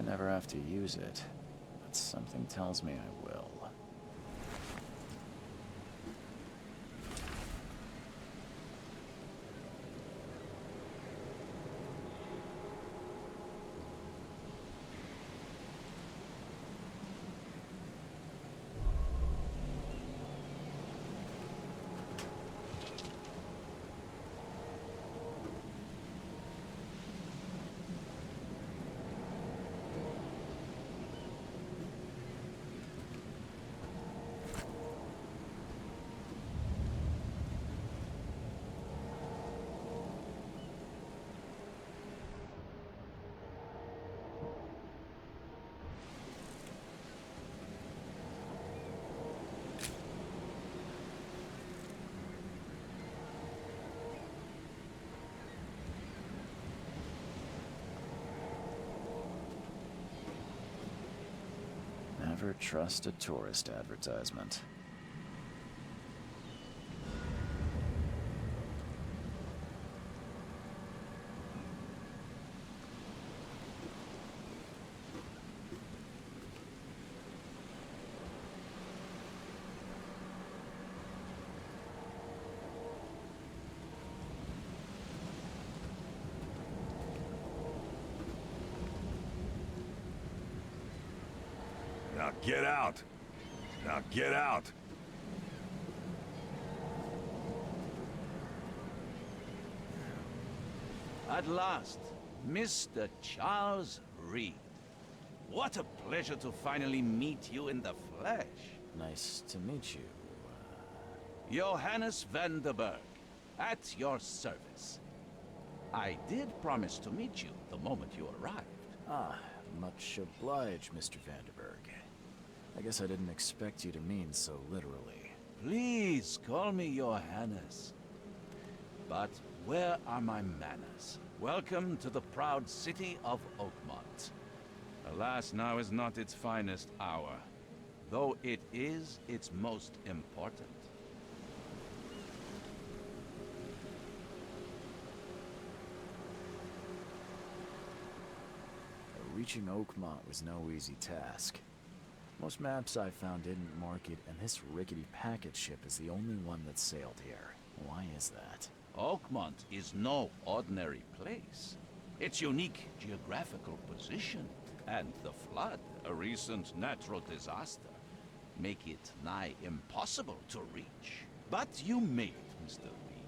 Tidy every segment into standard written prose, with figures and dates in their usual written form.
never have to use it, but something tells me I will. Never trust a tourist advertisement. Now get out! Now get out! At last, Mr. Charles Reed. What a pleasure to finally meet you in the flesh. Nice to meet you. Johannes van der Berg, at your service. I did promise to meet you the moment you arrived. Ah, much obliged, Mr. Vanderberg. I guess I didn't expect you to mean so literally. Please call me Johannes. But where are my manners? Welcome to the proud city of Oakmont. Alas, now is not its finest hour, though it is its most important. Reaching Oakmont was no easy task. Most maps I found didn't mark it, and this rickety packet ship is the only one that sailed here. Why is that? Oakmont is no ordinary place. Its unique geographical position and the flood, a recent natural disaster, make it nigh impossible to reach. But you made it, Mr. Reed.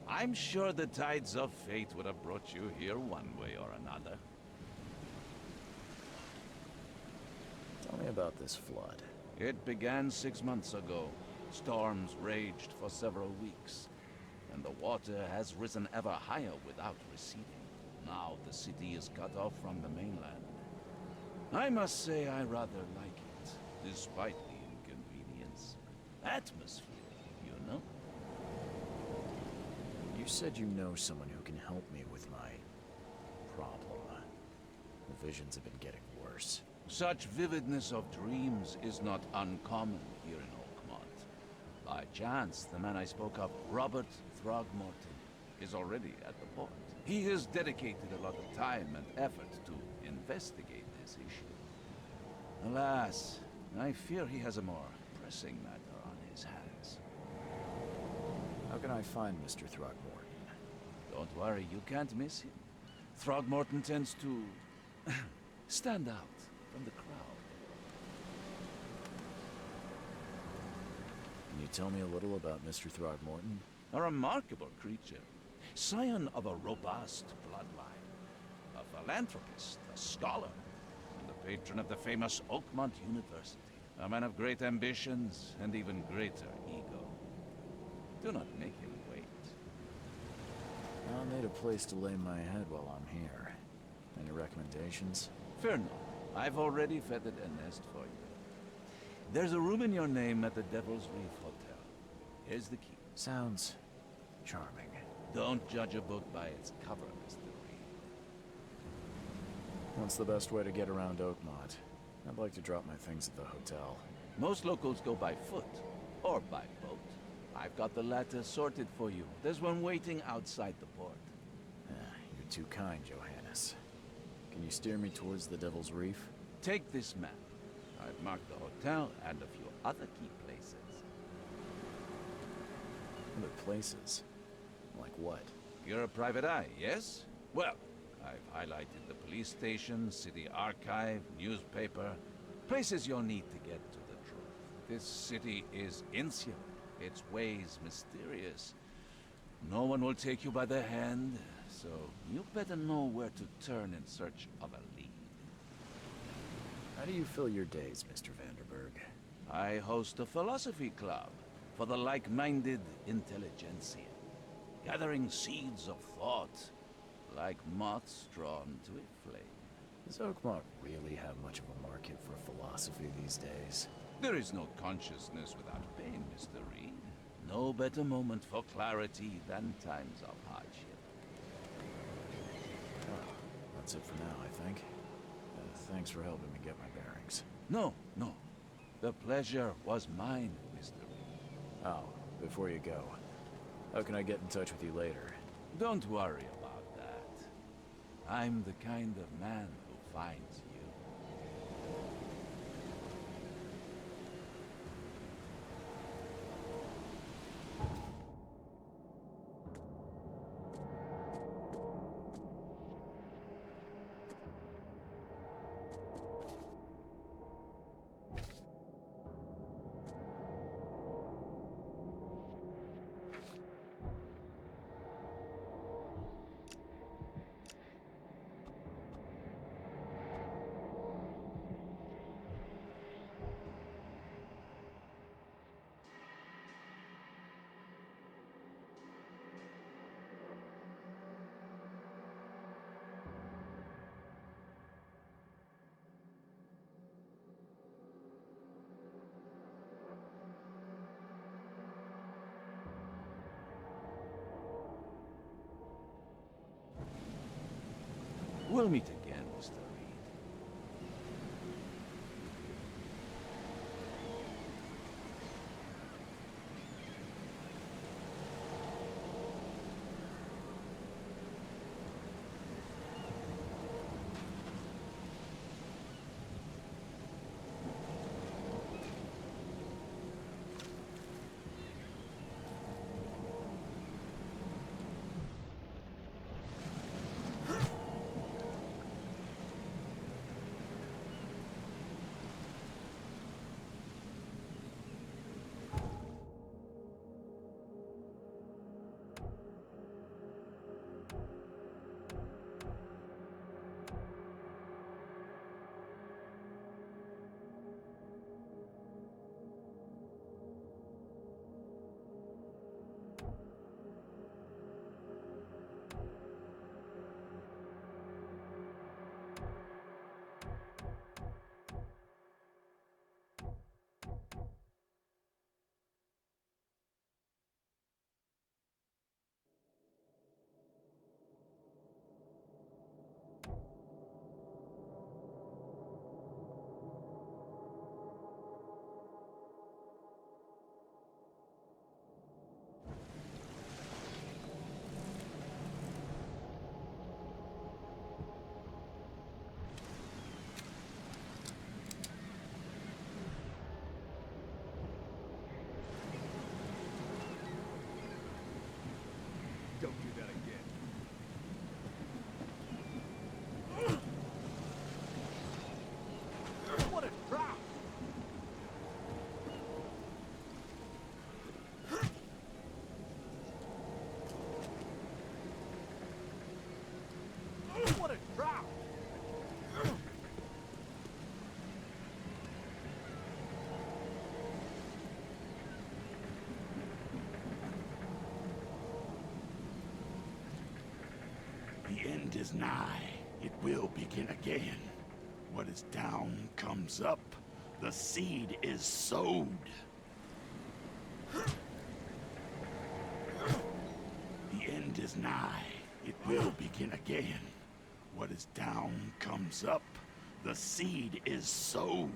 I'm sure the tides of fate would have brought you here one way or another. Tell me about this flood. It began 6 months ago. Storms raged for several weeks, and the water has risen ever higher without receding. Now the city is cut off from the mainland. I must say I rather like it, despite the inconvenience. Atmosphere, you know? You said you know someone who can help me with my problem. The visions have been getting worse. Such vividness of dreams is not uncommon here in Oakmont. By chance, the man I spoke of, Robert Throgmorton, is already at the port. He has dedicated a lot of time and effort to investigate this issue. Alas, I fear he has a more pressing matter on his hands. How can I find Mr. Throgmorton? Don't worry, you can't miss him. Throgmorton tends to stand out from the crowd. Can you tell me a little about Mr. Throgmorton? A remarkable creature, scion of a robust bloodline, a philanthropist, a scholar, and the patron of the famous Oakmont University. A man of great ambitions and even greater ego. Do not make him wait. I'll need a place to lay my head while I'm here. Any recommendations? Fear not. I've already feathered a nest for you. There's a room in your name at the Devil's Reef Hotel. Here's the key. Sounds charming. Don't judge a book by its cover, Mr. Reed. What's the best way to get around Oakmont? I'd like to drop my things at the hotel. Most locals go by foot, or by boat. I've got the latter sorted for you. There's one waiting outside the port. You're too kind, Johannes. Can you steer me towards the Devil's Reef? Take this map. I've marked the hotel and a few other key places. Other places? Like what? You're a private eye, yes? Well, I've highlighted the police station, city archive, newspaper, places you'll need to get to the truth. This city is insular, its ways mysterious. No one will take you by the hand, so you better know where to turn in search of a lead. How do you fill your days, Mr. Vanderberg? I host a philosophy club for the like-minded intelligentsia, gathering seeds of thought, like moths drawn to a flame. Does Oakmont really have much of a market for philosophy these days? There is no consciousness without pain, Mr. Reed. No better moment for clarity than times of hardship. Oh, that's it for now, I think. Thanks for helping me get my bearings. No. The pleasure was mine, Mr. Reed. Oh, before you go, how can I get in touch with you later? Don't worry about that. I'm the kind of man who finds you. We'll meet again, Mr. Reed. Don't do that again. What a drop! What a drop! The end is nigh. It will begin again. What is down comes up. The seed is sowed. The end is nigh. It will begin again. What is down comes up. The seed is sowed.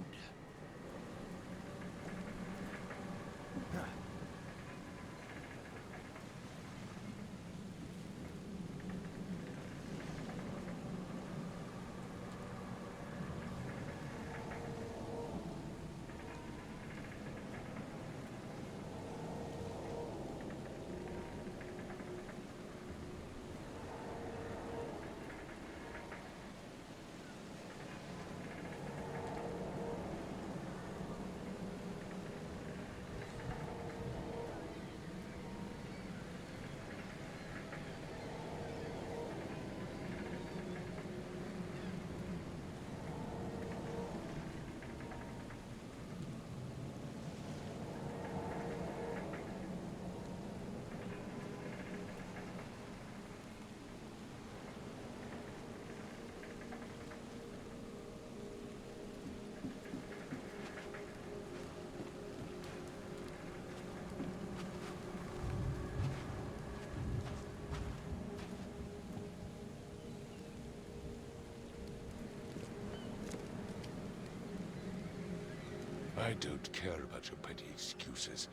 I don't care about your petty excuses.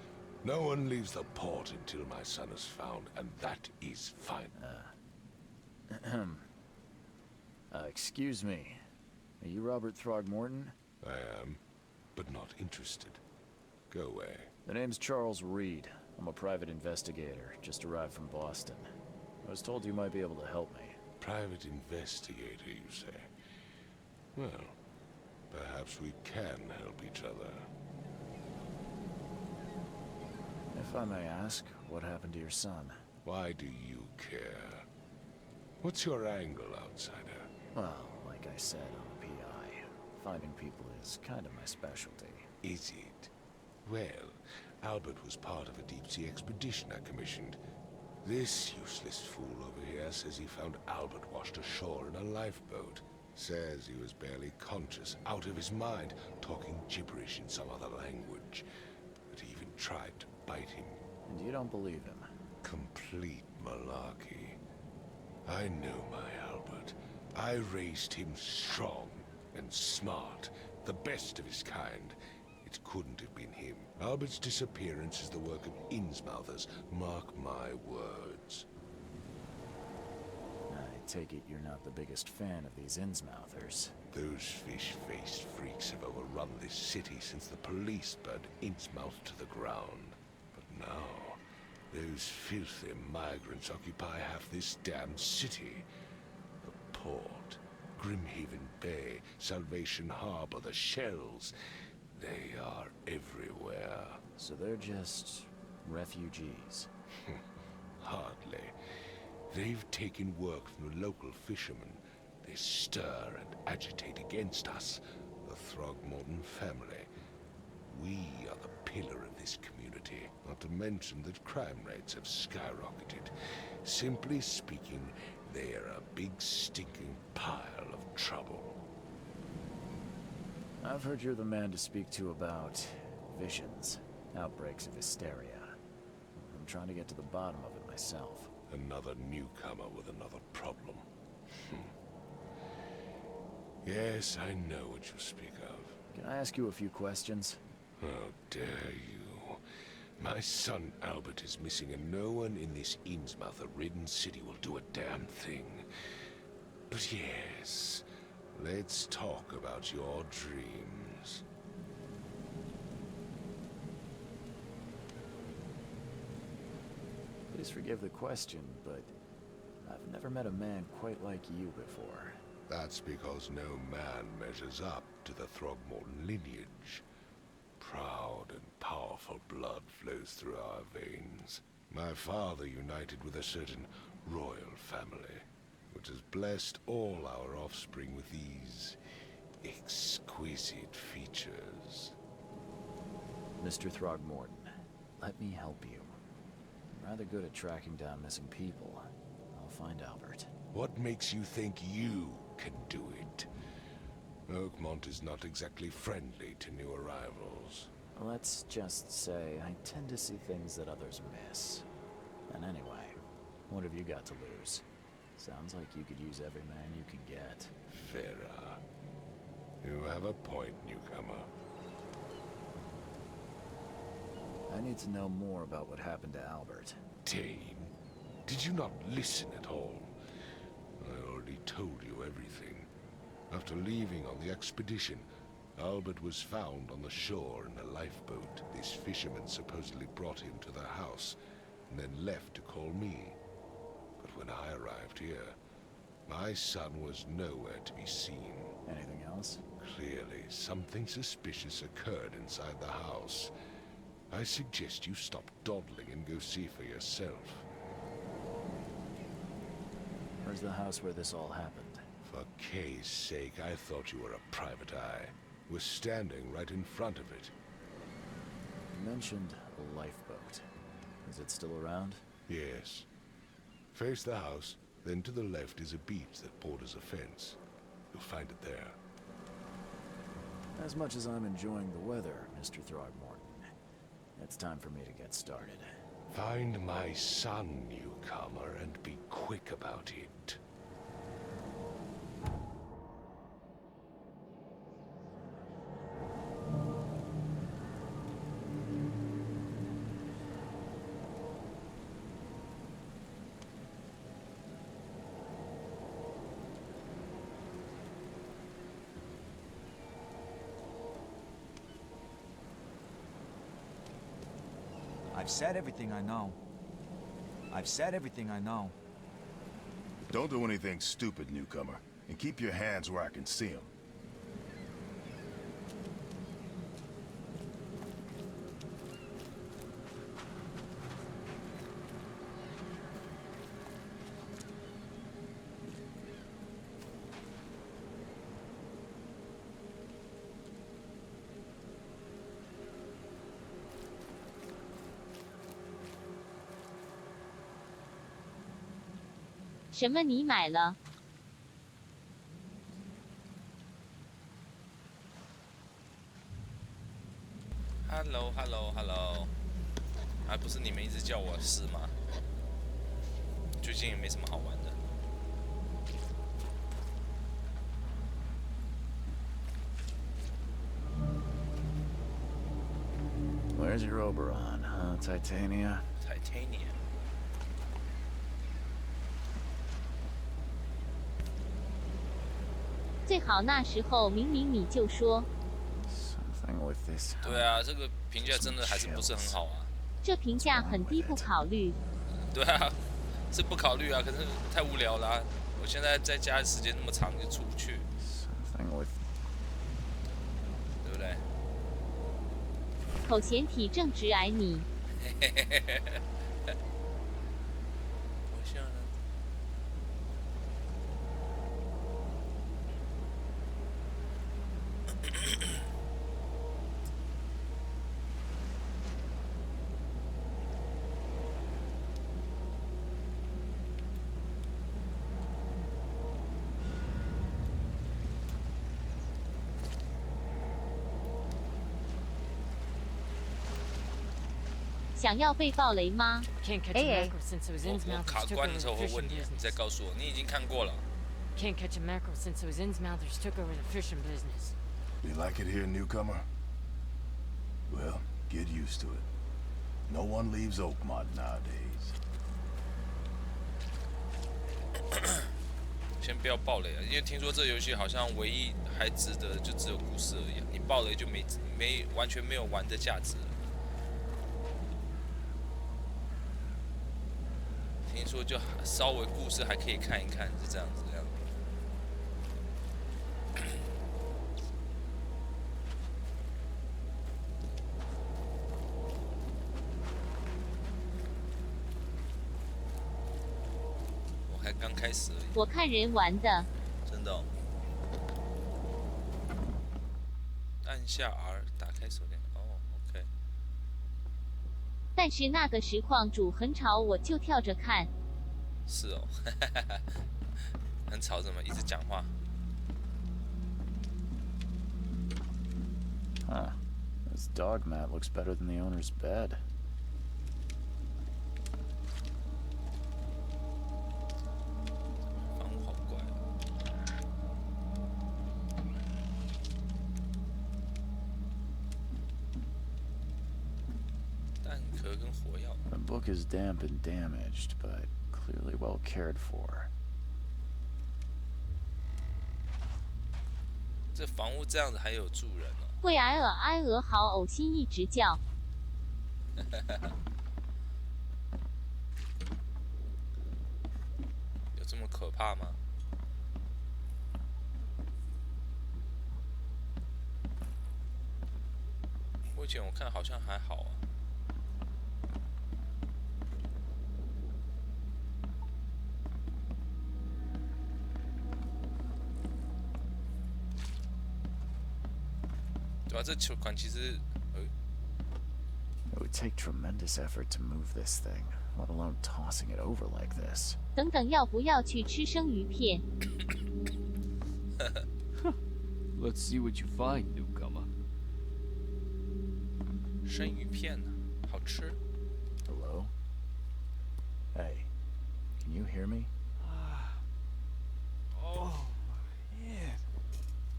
No one leaves the port until my son is found, and that is fine. Excuse me. Are you Robert Throgmorton? I am, but not interested. Go away. The name's Charles Reed. I'm a private investigator, just arrived from Boston. I was told you might be able to help me. Private investigator, you say? Well, perhaps we can help each other. If I may ask, what happened to your son? Why do you care? What's your angle, outsider? Well, like I said, I'm a PI. Finding people is kind of my specialty. Is it? Well, Albert was part of a deep-sea expedition I commissioned. This useless fool over here says he found Albert washed ashore in a lifeboat. Says he was barely conscious, out of his mind, talking gibberish in some other language. That he even tried to bite him. And you don't believe him? Complete malarkey. I know my Albert. I raised him strong and smart, the best of his kind. It couldn't have been him. Albert's disappearance is the work of Innsmouthers. Mark my words. I take it you're not the biggest fan of these Innsmouthers. Those fish-faced freaks have overrun this city since the police burned Innsmouth to the ground. But now, those filthy migrants occupy half this damn city. The port, Grimhaven Bay, Salvation Harbor, the shells. They are everywhere. So they're just refugees. Hardly. They've taken work from the local fishermen. They stir and agitate against us, the Throgmorton family. We are the pillar of this community, not to mention that crime rates have skyrocketed. Simply speaking, they are a big stinking pile of trouble. I've heard you're the man to speak to about visions, outbreaks of hysteria. I'm trying to get to the bottom of it myself. Another newcomer with another problem. Yes, I know what you speak of. Can I ask you a few questions? How dare you? My son Albert is missing, and no one in this Innsmouth-ridden city will do a damn thing. But yes, let's talk about your dreams. Please forgive the question, but I've never met a man quite like you before. That's because no man measures up to the Throgmorton lineage. Proud and powerful blood flows through our veins. My father united with a certain royal family, which has blessed all our offspring with these exquisite features. Mr. Throgmorton, let me help you. I'm rather good at tracking down missing people. I'll find Albert. What makes you think you can do it? Oakmont is not exactly friendly to new arrivals. Let's just say I tend to see things that others miss. And anyway, what have you got to lose? Sounds like you could use every man you can get. Vera, you have a point, newcomer. I need to know more about what happened to Albert. Dane, did you not listen at all? I already told you everything. After leaving on the expedition, Albert was found on the shore in a lifeboat. This fisherman supposedly brought him to the house, and then left to call me. But when I arrived here, my son was nowhere to be seen. Anything else? Clearly, something suspicious occurred inside the house. I suggest you stop dawdling and go see for yourself. Where's the house where this all happened? For Kay's sake, I thought you were a private eye. We're standing right in front of it. You mentioned a lifeboat. Is it still around? Yes. Face the house, then to the left is a beach that borders a fence. You'll find it there. As much as I'm enjoying the weather, Mr. Throgmorton, it's time for me to get started. Find my son, newcomer, and be quick about it. I've said everything I know. I've said everything I know. Don't do anything stupid, newcomer. And keep your hands where I can see them.什么你买了？ Hello，还不是你们一直叫我是吗？最近也没什么好玩的。Where's your Oberon, huh, Titania? Titania。最好那时候明明你就说。 Something with this. 对啊，这个评价真的还是不是很好啊。这评价很低，不考虑。对啊，是不考虑啊，可是太无聊啦、我现在在家时间那么长，就出不去， Something with. 对不对？口嫌体正直癌你。我想呢。想要被暴雷吗？AA. 我卡关的时候会问你，你再告诉我，你已经看过了。 Can't catch a mackerel since those Innsmouthers took over the fishing business. You like it here, newcomer? Well, get used to it. No one leaves Oakmont nowadays. 先不要爆雷啊，因为听说这游戏好像唯一还值得就只有故事而已、你爆雷就完全没有玩的价值了。听说就稍微故事还可以看一看，是这样子。 才刚开始而已。我看人玩的。真的、哦。按下 R 打开手电。哦 ，OK。但是那个实况主很吵，我就跳着看。是哦，很吵，怎么一直讲话 Huh. This dog mat looks better than the owner's bed. 房屋好怪哦。弹壳跟火药。The book is damp and damaged, but clearly well cared for. 这房屋这样子还有住人哦。 会挨了挨鹅好呕心一直叫。有这么可怕吗？我以前我看好像还好啊。对啊，这球款其实，It would take tremendous effort to move this thing, let alone tossing it over like this. 等等，要不要去吃生鱼片？ Let's see what you find, newcomer. 生鱼片呢、好吃。 Hello? Hey, can you hear me? Oh, man.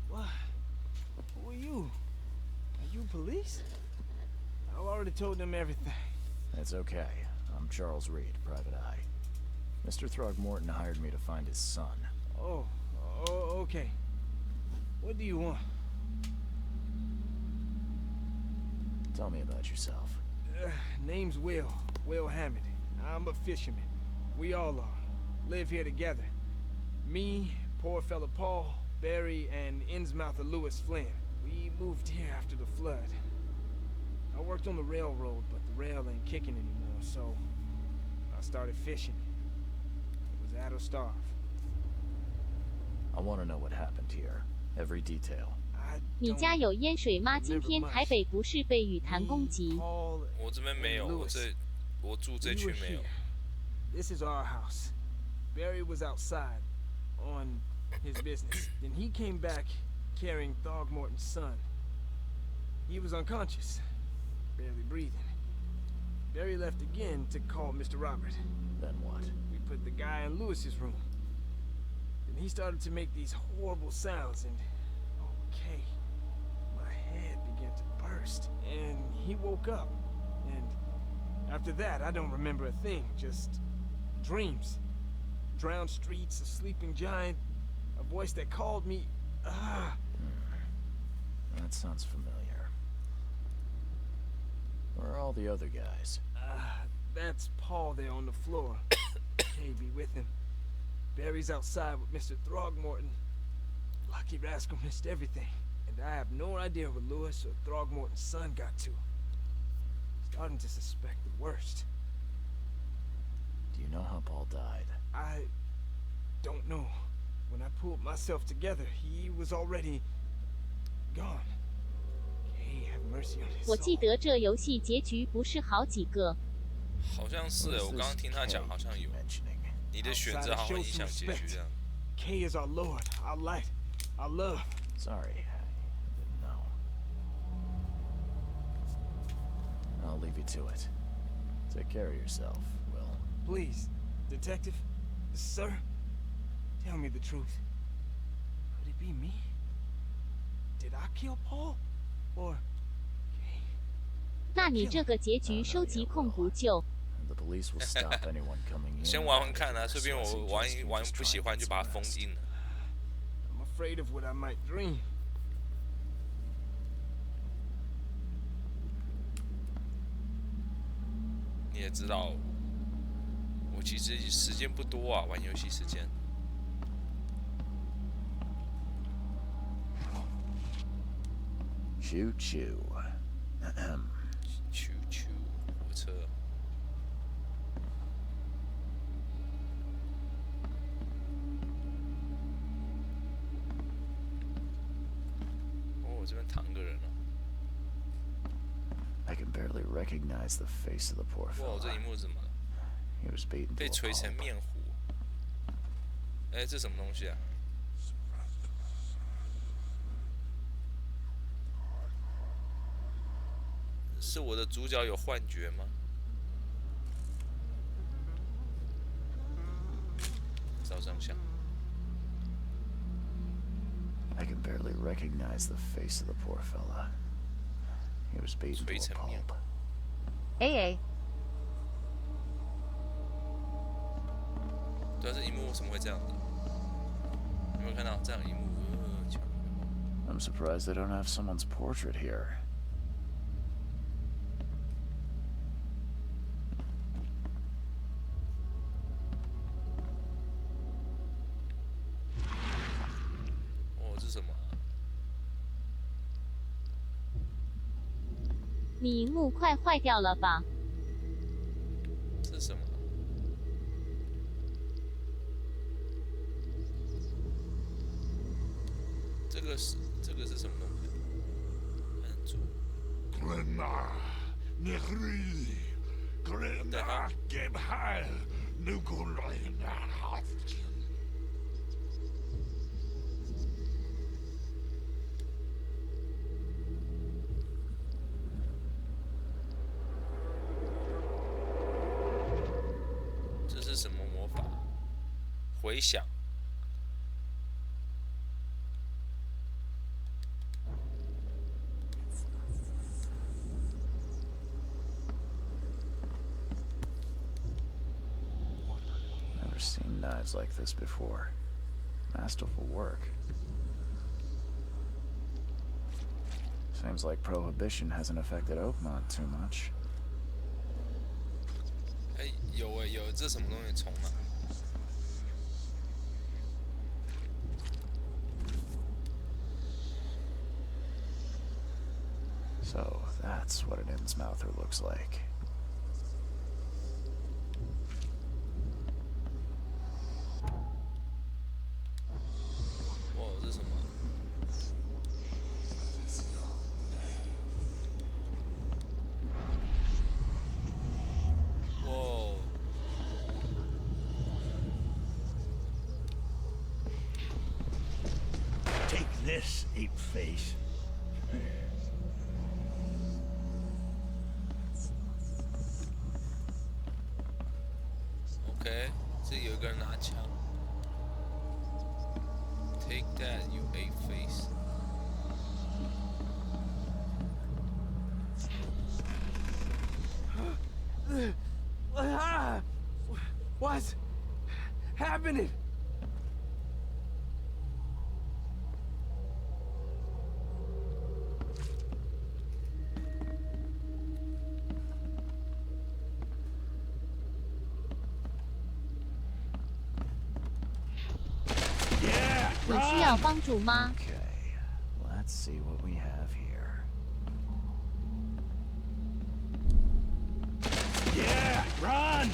What? Who are you? Are you police? I've already told them everything. It's okay. I'm Charles Reed, Private Eye. Mr. Throgmorton hired me to find his son. Oh, okay. What do you want? Tell me about yourself. Name's Will. Will Hammond. I'm a fisherman. We all are. Live here together. Me, poor fella Paul, Barry, and Innsmouther Lewis Flynn. We moved here after the flood. I worked on the railroad, but the rail ain't kicking anymore, so I started fishing. It was that or starve. I want to know what happened here. Every detail. 你家有淹水吗？今天台北不是被雨潭攻击。我这边没有，我住这区没有。This is our house. Barry was outside on his business. Then he came back carrying Throgmorton's son. He was unconscious, barely breathing. Barry left again to call Mr. Robert. Then what? We put the guy in Lewis's room. Then he started to make these horrible sounds and okay, my head began to burst and he woke up. And after that, I don't remember a thing, just dreams. Drowned streets, a sleeping giant, a voice that called me. That sounds familiar. Where are all the other guys? That's Paul there on the floor. Kay be with him. Barry's outside with Mr. Throgmorton. Lucky rascal missed everything. And I have no idea where Lewis or Throgmorton's son got to. Starting to suspect the worst. Do you know how Paul died? I don't know. When I pulled myself together, he was already gone. Hey, have mercy on his soul. 我记得这游戏结局不是好几个。好像是我刚刚听他讲，好像有。你的选择好像影响结局这样。Kay is our Lord, our light, our love. Sorry, I didn't know. I'll leave you to it. Take care of yourself, Will. Please, Detective, sir, tell me the truth. Could it be me? Did I kill Paul? Or Kay? 那你这个结局收集控不就？ The police will stop anyone coming in. 先玩玩看啊，顺便我玩一玩不喜欢就把它封印了。I'm afraid of what I might dream. 你也知道，我其实时间不多啊，玩游戏时间。Choo choo. Choo choo，火车。哦，这边躺个人哦。 I can barely recognize the face of the poor 哇， fellow. 这一幕是什么？ He was beaten 被 to a 锤成 pulp. 面糊。哎，这什么东西啊？是我的主角有幻觉吗？照张相。 I can barely recognize the face of the poor fella. He was beaten to a pulp. AA. 对啊，这一幕为什么会这样的？有没有看到这样一幕？I'm surprised they don't have someone's portrait here. Oh, 这是什么？ 你荧幕快坏掉了吧？ 这是什么？ 这个是什么东西？按住。 Glenna, Nehri, Glenna, Gebhal, Nukulina, Hoskin. 这是什么魔法？回响。 Never seen knives like this before. Masterful work. Seems like prohibition hasn't affected Oakmont too much. 这什么东西？虫啊！ So that's what an Innsmouther looks like. Whoa, 这是什么？ Whoa. Take this, ape face. OK， 这有一个人拿枪。Take that, you ape face. What's happening? Yeah, 你需要帮助吗？ Okay, let's see what we have here. yeah, run!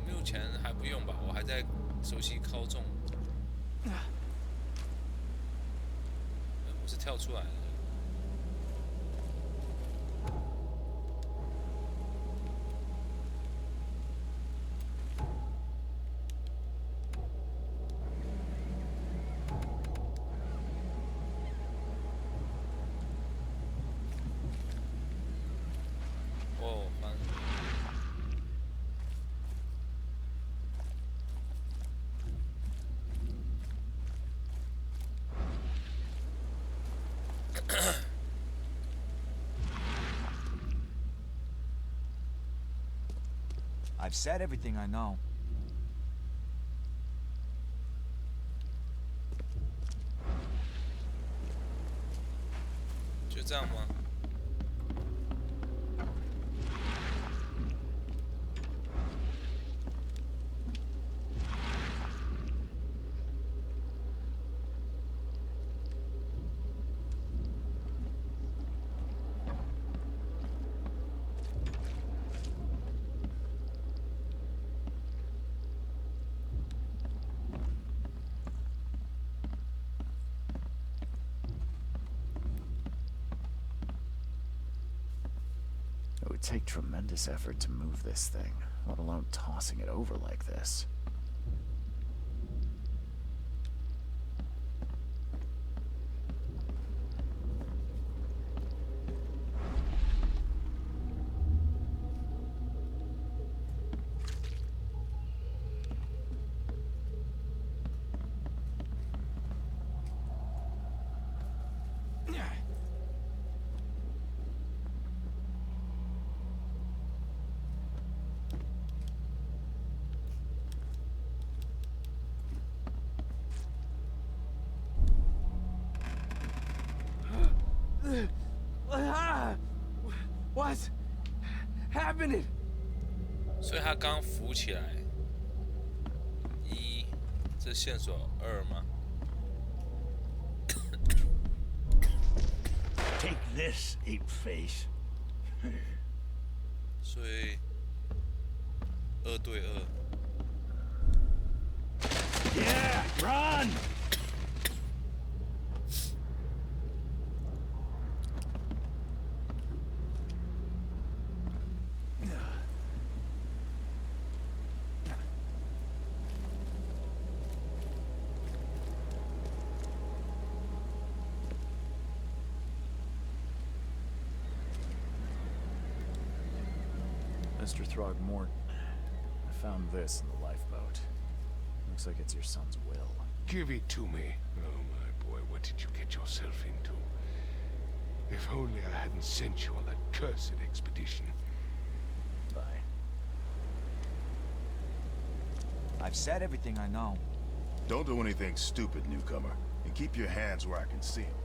目前还不用吧，我还在熟悉操纵。我是跳出来的。 哦，翻了。I've said everything I know. 就这样吗？ It would take tremendous effort to move this thing, let alone tossing it over like this. What's happening? 所以他刚浮起来。一，这线索二吗？ Take this, ape face. 所以2对2。 Yeah, run! Mr. Throgmorton, I found this in the lifeboat. Looks like it's your son's will. Give it to me. Oh, my boy, what did you get yourself into? If only I hadn't sent you on that cursed expedition. Bye. I've said everything I know. Don't do anything stupid, newcomer. And keep your hands where I can see them.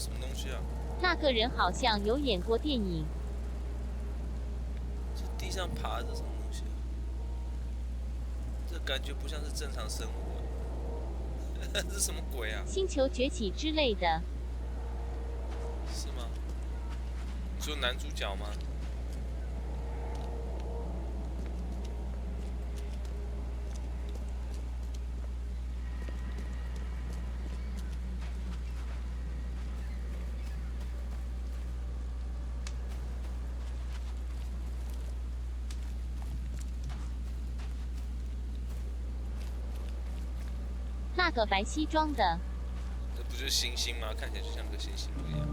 什么东西啊？那个人好像有演过电影。这地上爬着什么东西啊？这感觉不像是正常生物啊！这什么鬼啊？星球崛起之类的。是吗？你说男主角吗？那个白西装的，这不就是星星吗？看起来就像个星星一样。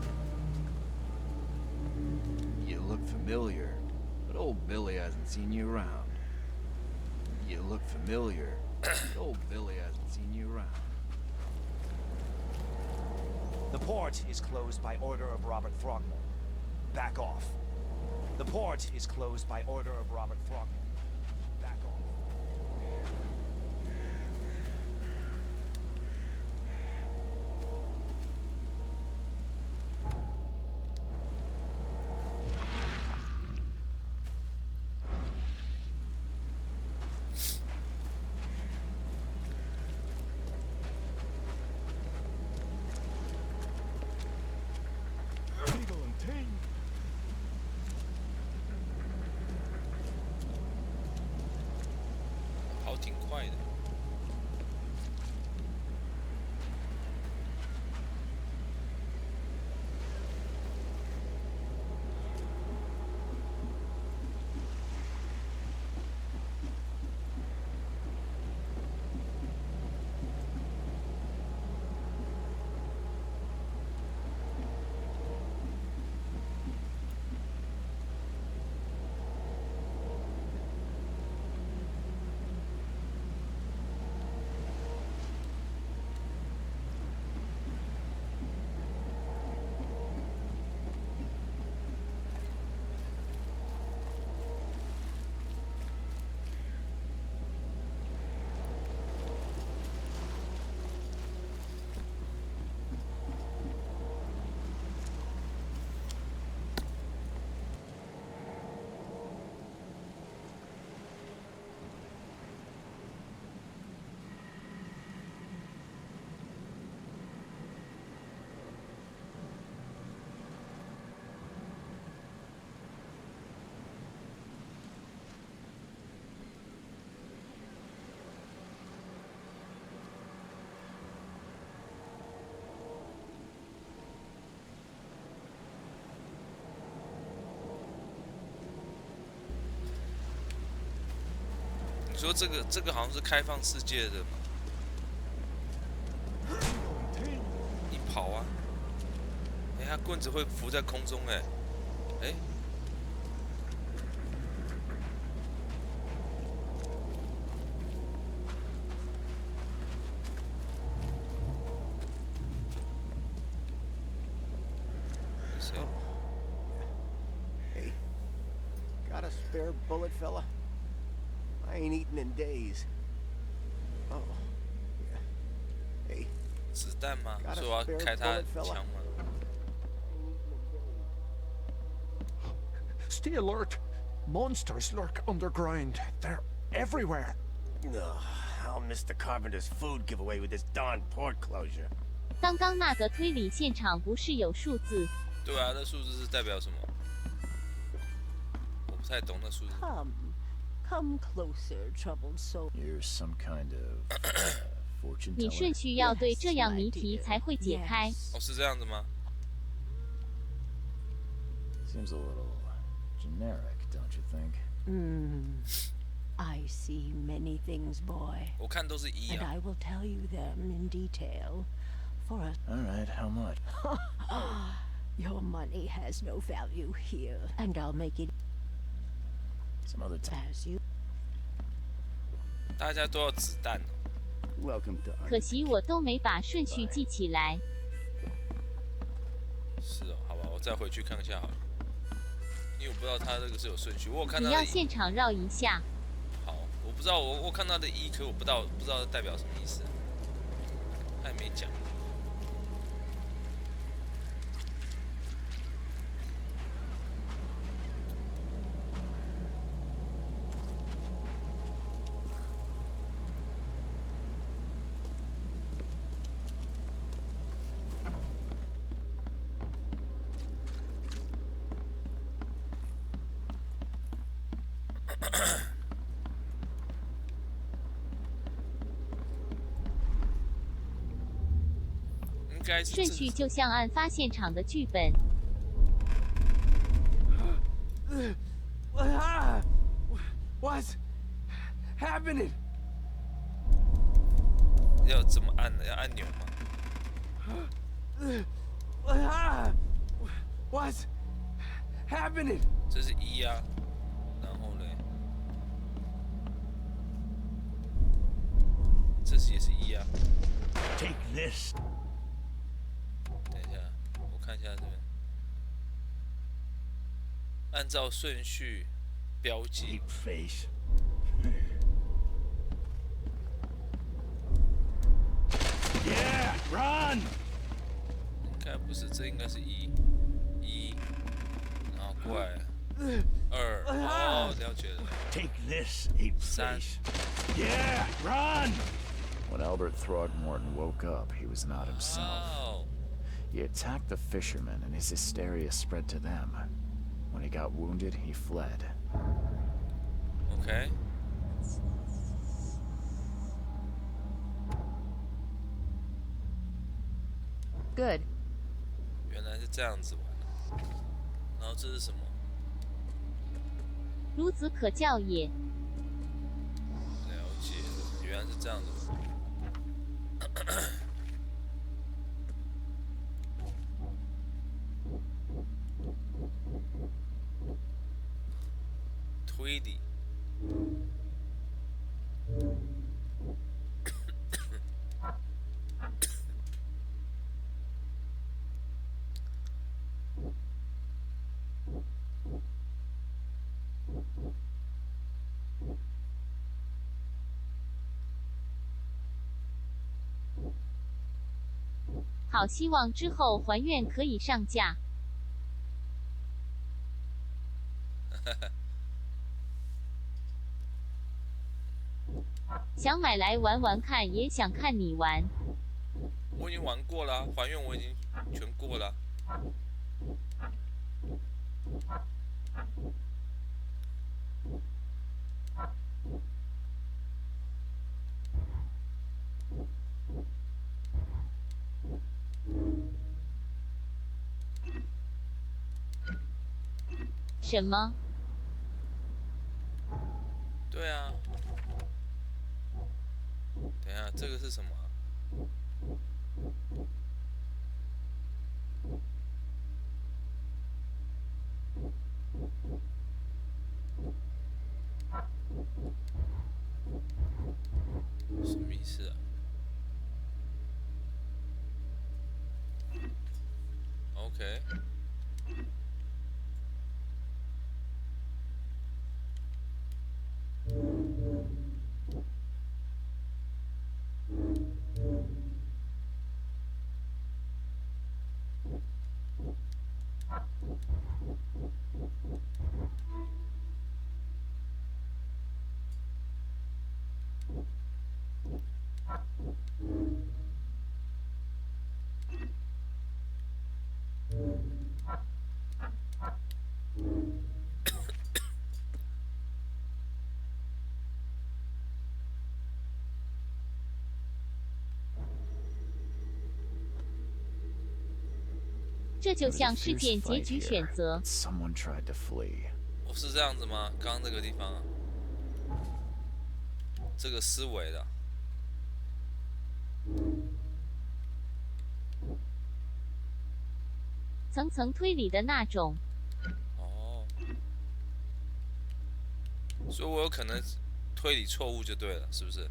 You look familiar, but old Billy hasn't seen you around. You look familiar, but old Billy hasn't seen you around. The port is closed by order of Robert Throgmorton. Back off. The port is closed by order of Robert Throgmorton. Back off. 跑挺快的。你说这个好像是开放世界的嘛？你跑啊！哎，他棍子会浮在空中哎，哎。谁？ Hey, got a spare bullet, fella? I ain't eaten in days. Oh, yeah. Hey, 子弹吗？说我要开他枪吗？ Stay alert. Monsters lurk underground. They're everywhere. I'll miss the carpenter's food giveaway with this darn port closure. 刚刚那个推理现场不是有数字？对啊，那数字是代表什么？我不太懂那数字。Come closer, troubled soul. You're some kind of fortune 你 teller. 顺序要对，这样谜题才会解开。哦，是这样子吗？ Seems a little generic, don't you think? I see many things, boy. 我看都是一 And 啊。 I will tell you them in detail. For a All right, how much? your money has no value here, and I'll make it Some other time. as you. 大家都要子弹哦。 Welcome to 可惜我都没把顺序记起来。是哦，好吧，我再回去看一下好了。因为我不知道他这个是有顺序，我有看你要到的。现场绕一下。好，我不知道，我看到的一，可我不知道代表什么意思。他也没讲。应该是顺序就像案发现场的剧本。What's happening? 要怎么按呢？要按钮吗？ What's happening? 这是1啊，然后嘞，这是也是1啊。Take this. 等一下，我看一下这边，按照顺序标记。 Face. Yeah, run. 应该不是，这应该是1，然后过来2，哦，了解了。 Take this, ape face. Yeah, run. When Albert Throgmorton woke up, he was not himself. Oh. He attacked the fishermen, and his hysteria spread to them. When he got wounded, he fled. Okay. Good. 原来是这样子玩的。然后这是什么？孺子可教也。了解了，原来是这样子。推理。好，希望之后还愿可以上架。想买来玩玩看，也想看你玩。我已经玩过了，还愿我已经全过了。什么？对啊。等一下，这个是什么啊？什么意思啊 ？OK。这就像事件结局选择。 Someone tried to flee. 哦，是这样子吗？刚刚这个地方啊，这个思维的。层层推理的那种。哦，所以我有可能推理错误就对了，是不是？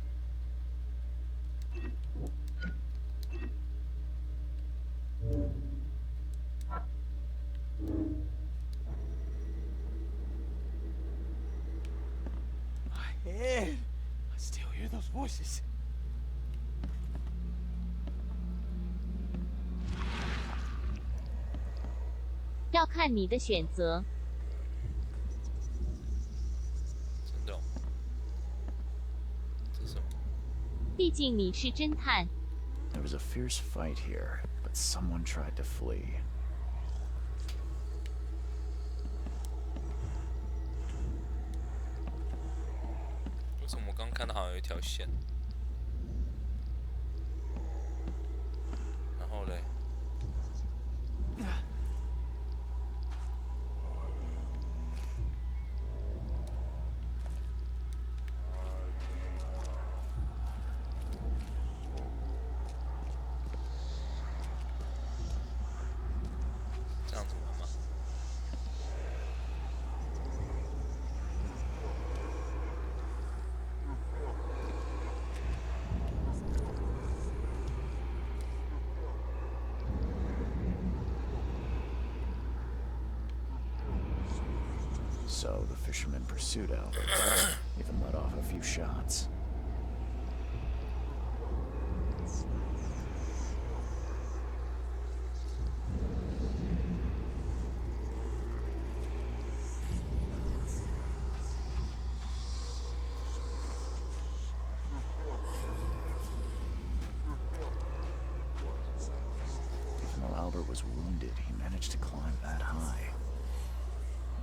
My head. I still hear those voices. 要看你的选择。真的、哦？这是什么？毕竟你是侦探。 There was a fierce fight here, but someone tried to flee. 看到好像有一条线，然后嘞，这样子玩吗？ So the fisherman pursued Albert, even let off a few shots. Even though Albert was wounded, he managed to climb that high.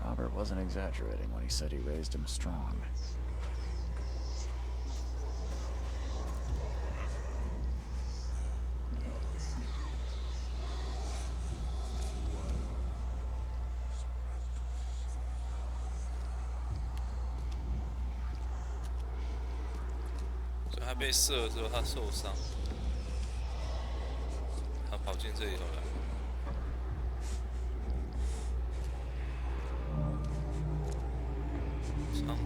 Robert wasn't exaggerating when he said he raised him strong. So 他被射的时候，他受伤，他跑进这里头来。 仓库。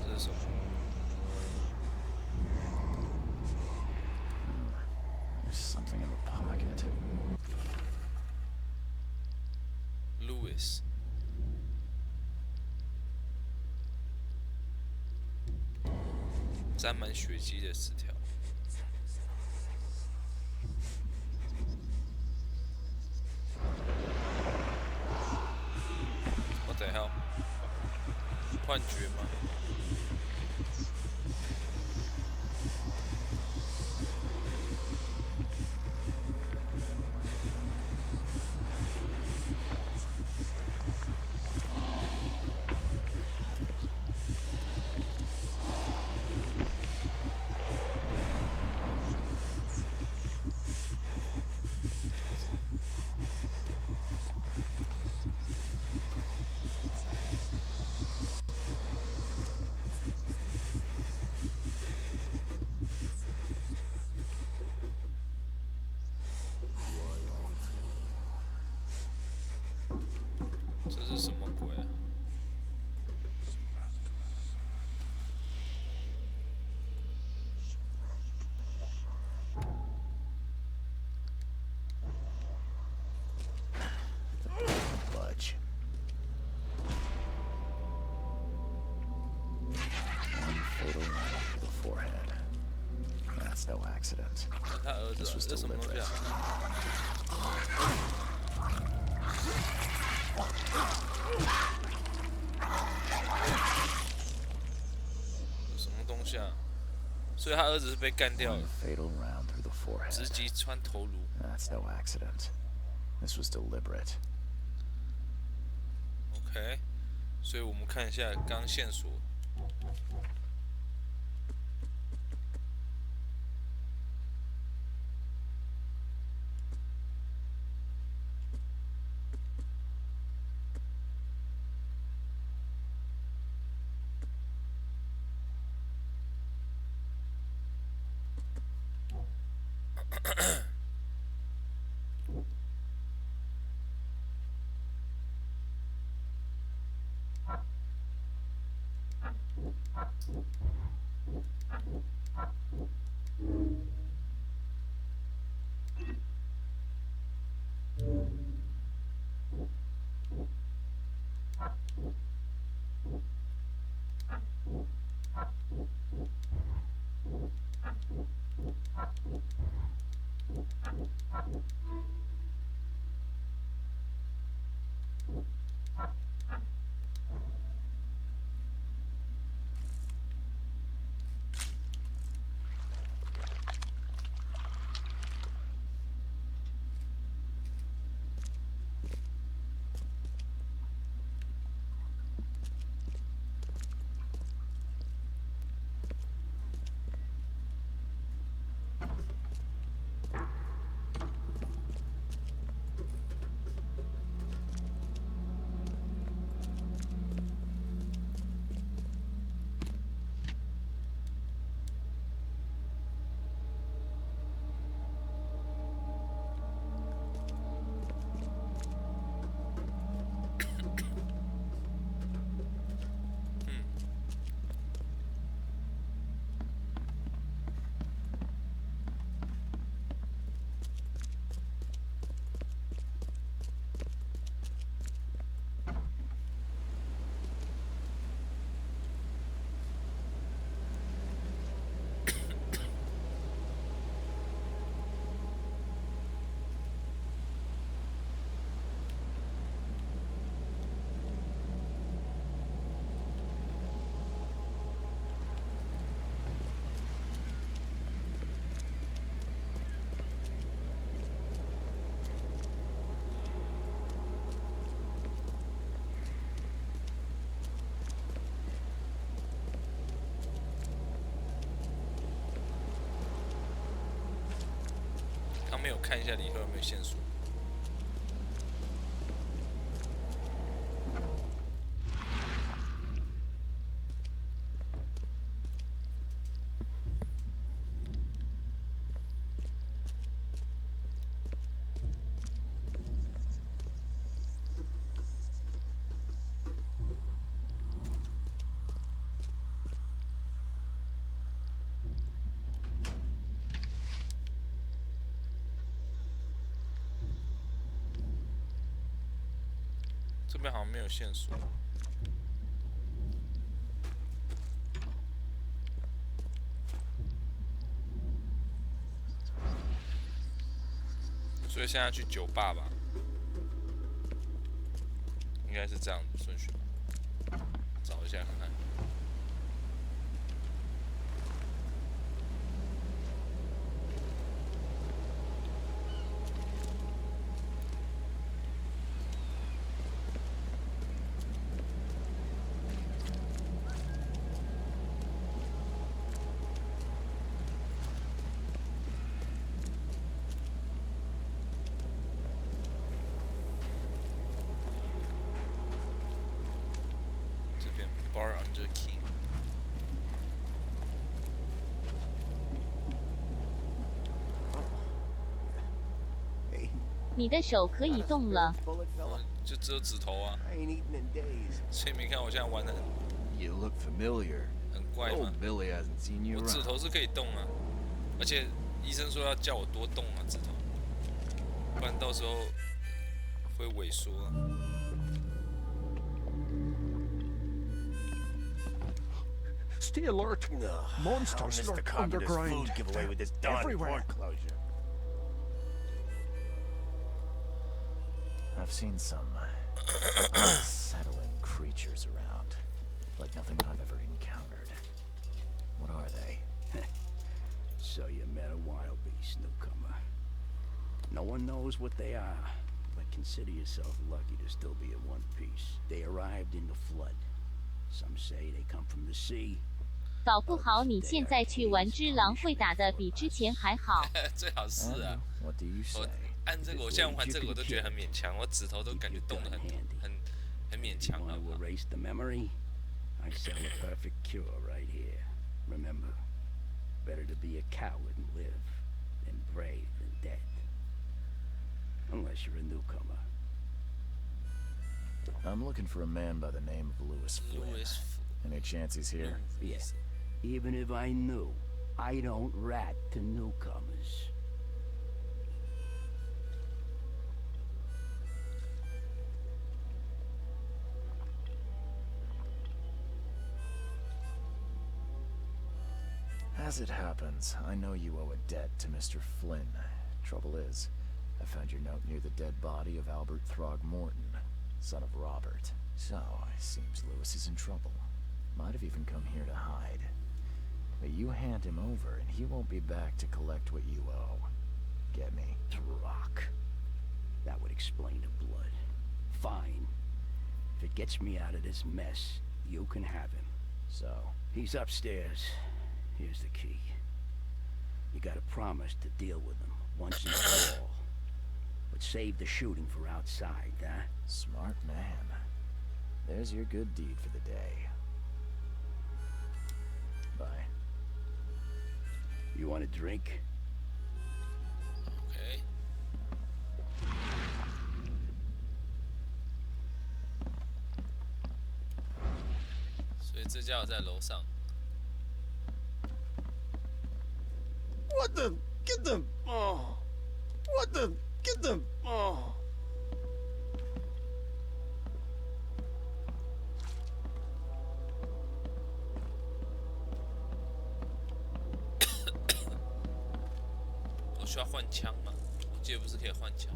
这是什么 There's something in the pocket. Lewis。 沾满血迹的纸条。What the hell？ 幻觉吗？这是什么鬼啊？ Budge. One fatal wound to the forehead. That's no accident. This was deliberate. 什么东西啊？所以他儿子是被干掉了。 Fatal round through the forehead. 直击穿头颅。 That's no accident. This was deliberate. OK， 所以我们看一下刚线索。没有看一下里头有没有线索。这边好像没有线索。所以现在去酒吧吧，应该是这样的顺序吧。找一下看看。Bar under key。你的手可以动了。就只有指头啊。所以你看我现在玩的很。You look familiar. 很怪吗 Billy hasn't seen you 我指头是可以动啊，而且医生说要叫我多动啊指头，不然到时候会萎缩啊。Stay alert. Monsters lurk underground. They're everywhere. I've seen some unsettling creatures around, like nothing I've ever encountered. What are they? So you met a wild beast, newcomer. No one knows what they are, but consider yourself lucky to still be in one piece. They arrived in the flood. Some say they come from the sea. 搞不好你现在去玩只狼会打得比之前还好。最好是啊。What do you say? 我按这个，我现在玩这个我都觉得很勉强，我指头都感觉动得很勉强了。Want to erase the memory? I sell a perfect cure right here. Remember, better to be a coward and live than brave and dead. Unless you're a newcomer. I'm looking for a man by the name of Lewis Flynn. Any chance he's here? Yes. Even if I knew, I don't rat to newcomers. As it happens, I know you owe a debt to Mr. Flynn. Trouble is, I found your note near the dead body of Albert Throgmorton, son of Robert. So, it seems Lewis is in trouble. Might have even come here to hide. But you hand him over and he won't be back to collect what you owe. Get me? Rock. That would explain the blood. Fine. If it gets me out of this mess, you can have him. So? He's upstairs. Here's the key. You gotta promise to deal with him once and for all. But save the shooting for outside, huh? Smart man. There's your good deed for the day. Bye. You want a drink? Okay. 所以这家伙在楼上。What the? Get them! Oh! What the? Get them! Oh! 我需要换枪吗？我记得不是可以换枪。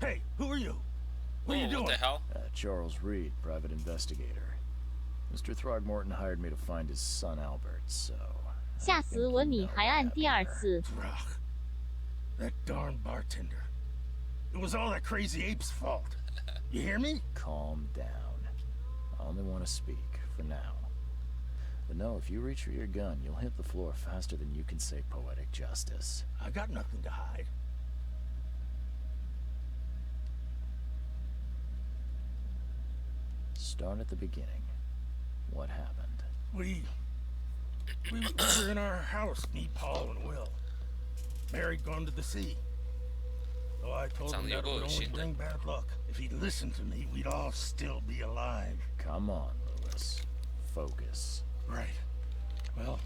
Hey, who are you? What are you doing? What the hell? Charles Reed, private investigator. Mr. Throgmorton hired me to find his son Albert, so... 吓死我！你还按第二次。 That darn bartender. It was all that crazy ape's fault. You hear me? Calm down. I only want to speak, for now. But no, if you reach for your gun, you'll hit the floor faster than you can say poetic justice. I got nothing to hide. Start at the beginning. What happened? We were in our house, me, Paul, and Will. Mary'd gone to the sea. So I told him that it would only bring bad luck. If he'd listened to me, we'd all still be alive. Come on, Lewis. Focus. Right. Well,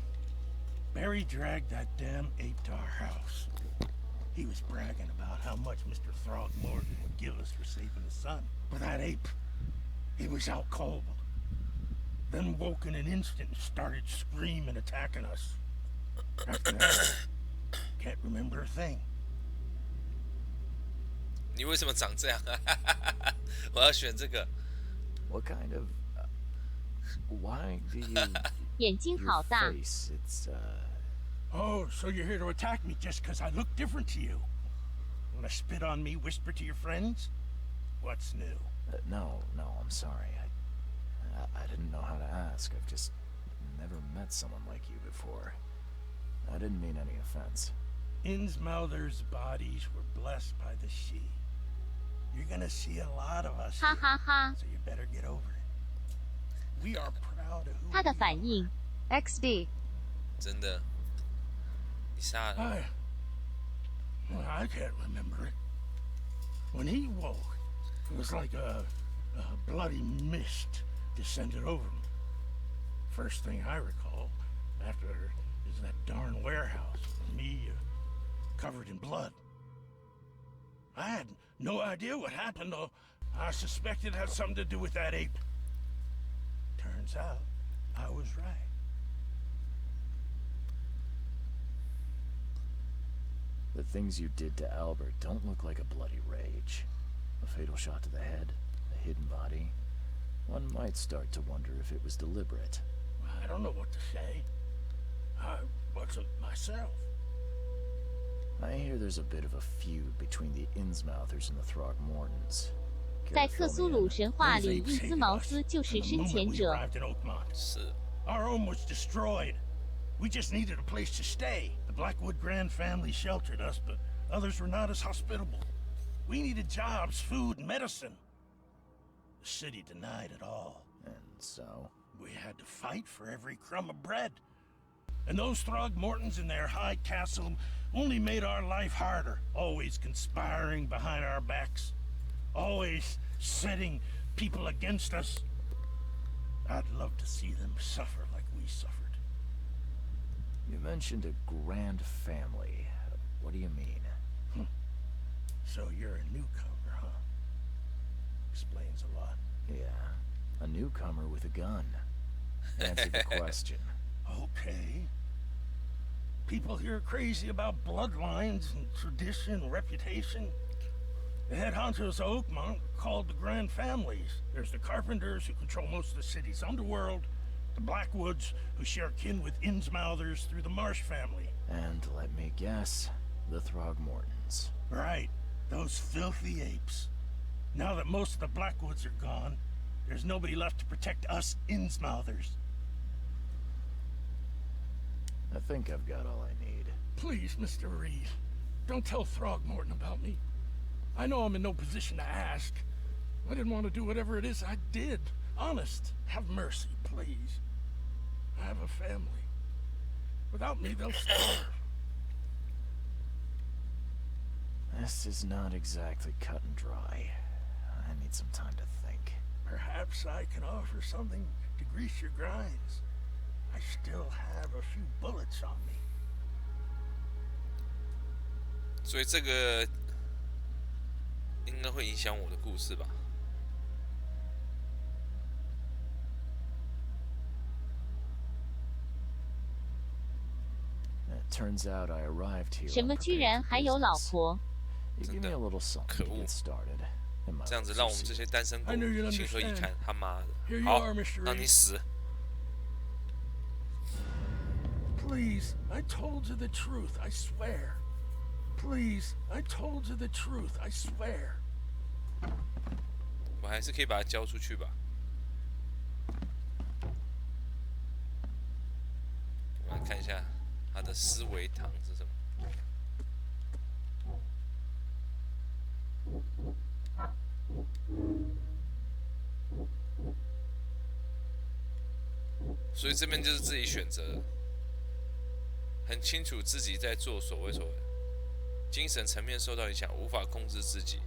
Barry dragged that damn ape to our house. He was bragging about how much Mr. Throgmorton would give us for saving his son. But that ape, he was out cold. Then woke in an instant and started screaming, attacking us. After that, can't remember a thing. 你为什么长这样啊？我要选这个。What kind of? Why do you? 眼睛好大。 Your face, it's Oh, so you're here to attack me just because I look different to you? Wanna spit on me, whisper to your friends? What's new? No, I'm sorry. I didn't know how to ask. I've just never met someone like you before. I didn't mean any offense. Innsmouther's bodies were blessed by the sea. You're gonna see a lot of us here, so you better get over it. We are proud of who 他的反应 XD 真的，你杀了。I can't remember it. When he woke, it was like a bloody mist descended over him. First thing I recall after is that darn warehouse, me covered in blood. I had no idea what happened, though. I suspected it had something to do with that ape. Turns out, I was right. The things you did to Albert don't look like a bloody rage. A fatal shot to the head, a hidden body. One might start to wonder if it was deliberate. I don't know what to say. I wasn't myself. I hear there's a bit of a feud between the Innsmouthers and the Throgmortons. 在克苏鲁神话里，伊兹茅斯就是深潜者。 Our home was destroyed. We just needed a place to stay. The Blackwood Grand family sheltered us, but others were not as hospitable. We needed jobs, food, and medicine. The city denied it all. And so? We had to fight for every crumb of bread. And those Throgmortons in their high castle only made our life harder, always conspiring behind our backs, always setting people against us. I'd love to see them suffer like we suffered. You mentioned a grand family. What do you mean? So you're a newcomer, huh? Explains a lot. Yeah, a newcomer with a gun. Answer the question. Okay. People here are crazy about bloodlines and tradition and reputation. The head honchos of Oakmont are called the Grand Families. There's the Carpenters, who control most of the city's underworld, the Blackwoods, who share kin with Innsmouthers through the Marsh family. And let me guess, the Throgmortons. Right, those filthy apes. Now that most of the Blackwoods are gone, there's nobody left to protect us Innsmouthers. I think I've got all I need. Please, Mr. Reed, don't tell Throgmorton about me. I know I'm in no position to ask. I didn't want to do whatever it is I did. Honest, have mercy, please. I have a family. Without me, they'll starve. This is not exactly cut and dry. I need some time to think. Perhaps I can offer something to grease your grinds. I still have a few bullets on me. 所以这个应该会影响我的故事吧。 Turns out I arrived here. 什么居然还有老婆？ You give me a little something to get started. 这样子让我们这些单身狗情何以堪？他妈的！ 好，让你死。 Please, I told you the truth, I swear. Please, I told you the truth, I swear. 我还是可以把它交出去吧。来看一下他的思维堂是什么。所以这边就是自己选择，很清楚自己在做所谓精神层面受到影响，无法控制自己。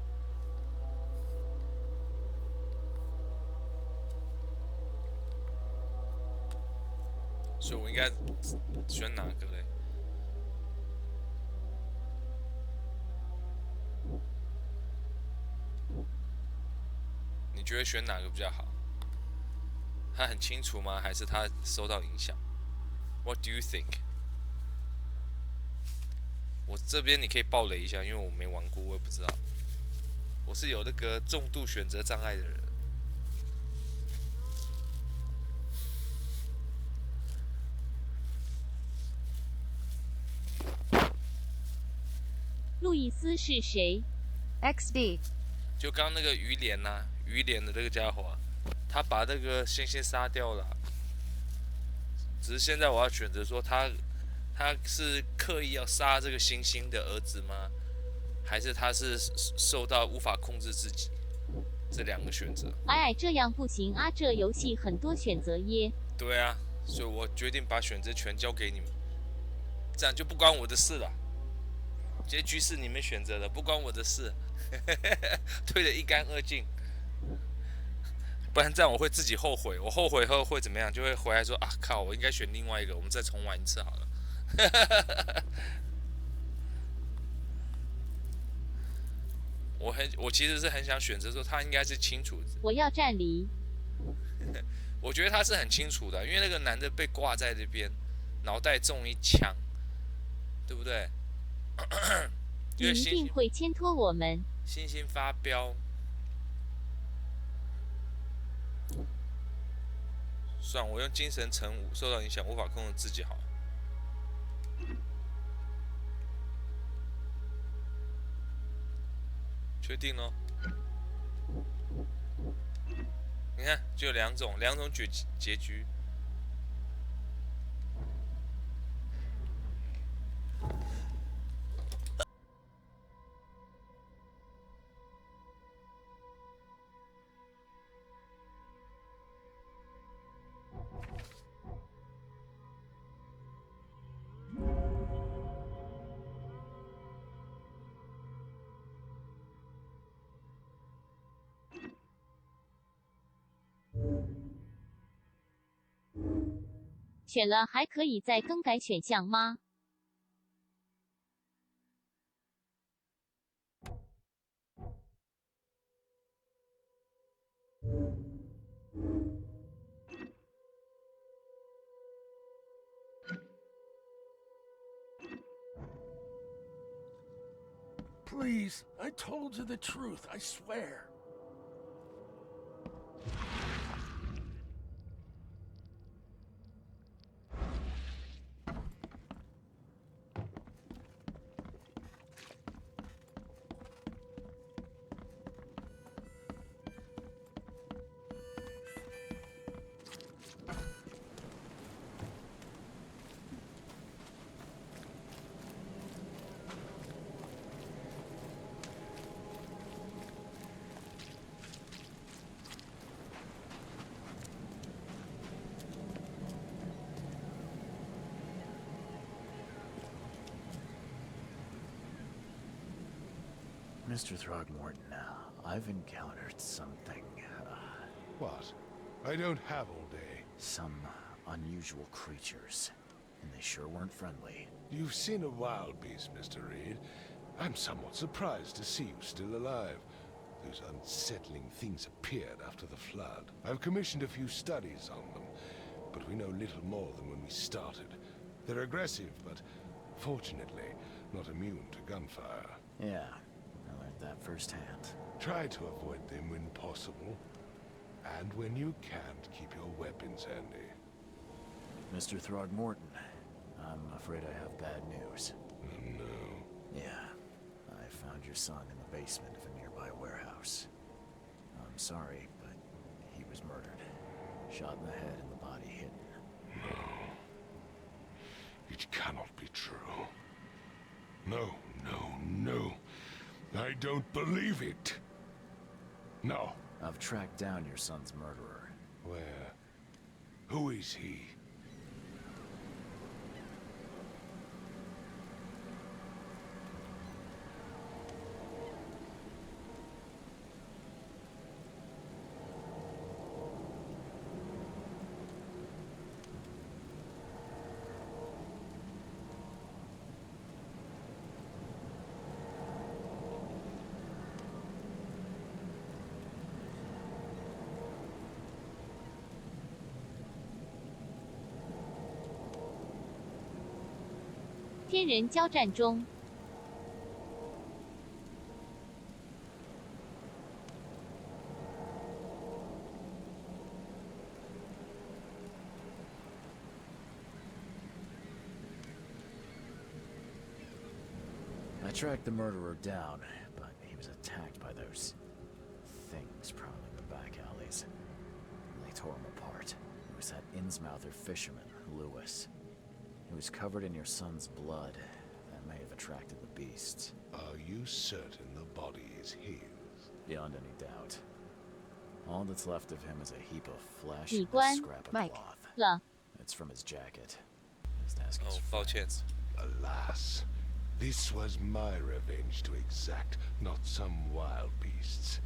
所以我应该选哪个嘞？你觉得选哪个比较好？他很清楚吗？还是他受到影响 ？What do you think？ 我这边你可以爆雷一下，因为我没玩过，我也不知道。我是有那个重度选择障碍的人。路易斯是谁 ？XD。就刚那个鱼脸呐，鱼脸的这个家伙、他把那个猩猩杀掉了。只是现在我要选择说他是刻意要杀这个猩猩的儿子吗？还是他是受到无法控制自己？这两个选择。哎，这样不行啊！这游戏很多选择耶。对啊，所以我决定把选择权交给你们，这样就不关我的事了。结局是你们选择的，不关我的事，推得一干二净。不然这样我会自己后悔，我后悔后会怎么样？就会回来说啊靠，我应该选另外一个，我们再重玩一次好了。我其实是很想选择说他应该是清楚。我要站离。我觉得他是很清楚的，因为那个男的被挂在这边，脑袋中一枪，对不对？你一定会牵拖我们。星星发飙。算我用精神层受到影响，无法控制自己好。确定咯？你看，就有两种结局。选了还可以再更改选项吗？Please, I told you the truth, I swear. Mr. Throgmorton, I've encountered something. What? I don't have all day. Some unusual creatures, and they sure weren't friendly. You've seen a wild beast, Mr. Reed. I'm somewhat surprised to see you still alive. Those unsettling things appeared after the flood. I've commissioned a few studies on them, but we know little more than when we started. They're aggressive, but fortunately not immune to gunfire. Yeah, I learned that firsthand. Try to avoid them when possible. And when you can't, keep your weapons handy. Mr. Throgmorton, I'm afraid I have bad news. Oh, no. Yeah, I found your son in the basement of a nearby warehouse. I'm sorry, but he was murdered. Shot in the head and the body hidden. No. It cannot be true. No, no, no. I don't believe it. No. I've tracked down your son's murderer. Where? Who is he?天人交战中。I tracked the murderer down, but he was attacked by those things prowling the back alleys. They tore him apart. It was that Innsmouther fisherman, Lewis. He was covered in your son's blood. That may have attracted the beasts. Are you certain the body is his? Beyond any doubt. All that's left of him is a heap of flesh 李 and a 官 scrap of ，Mike cloth. 了。 It's from his jacket. His task is 哦，抱歉。 Alas, this was my revenge to exact, not some wild beasts.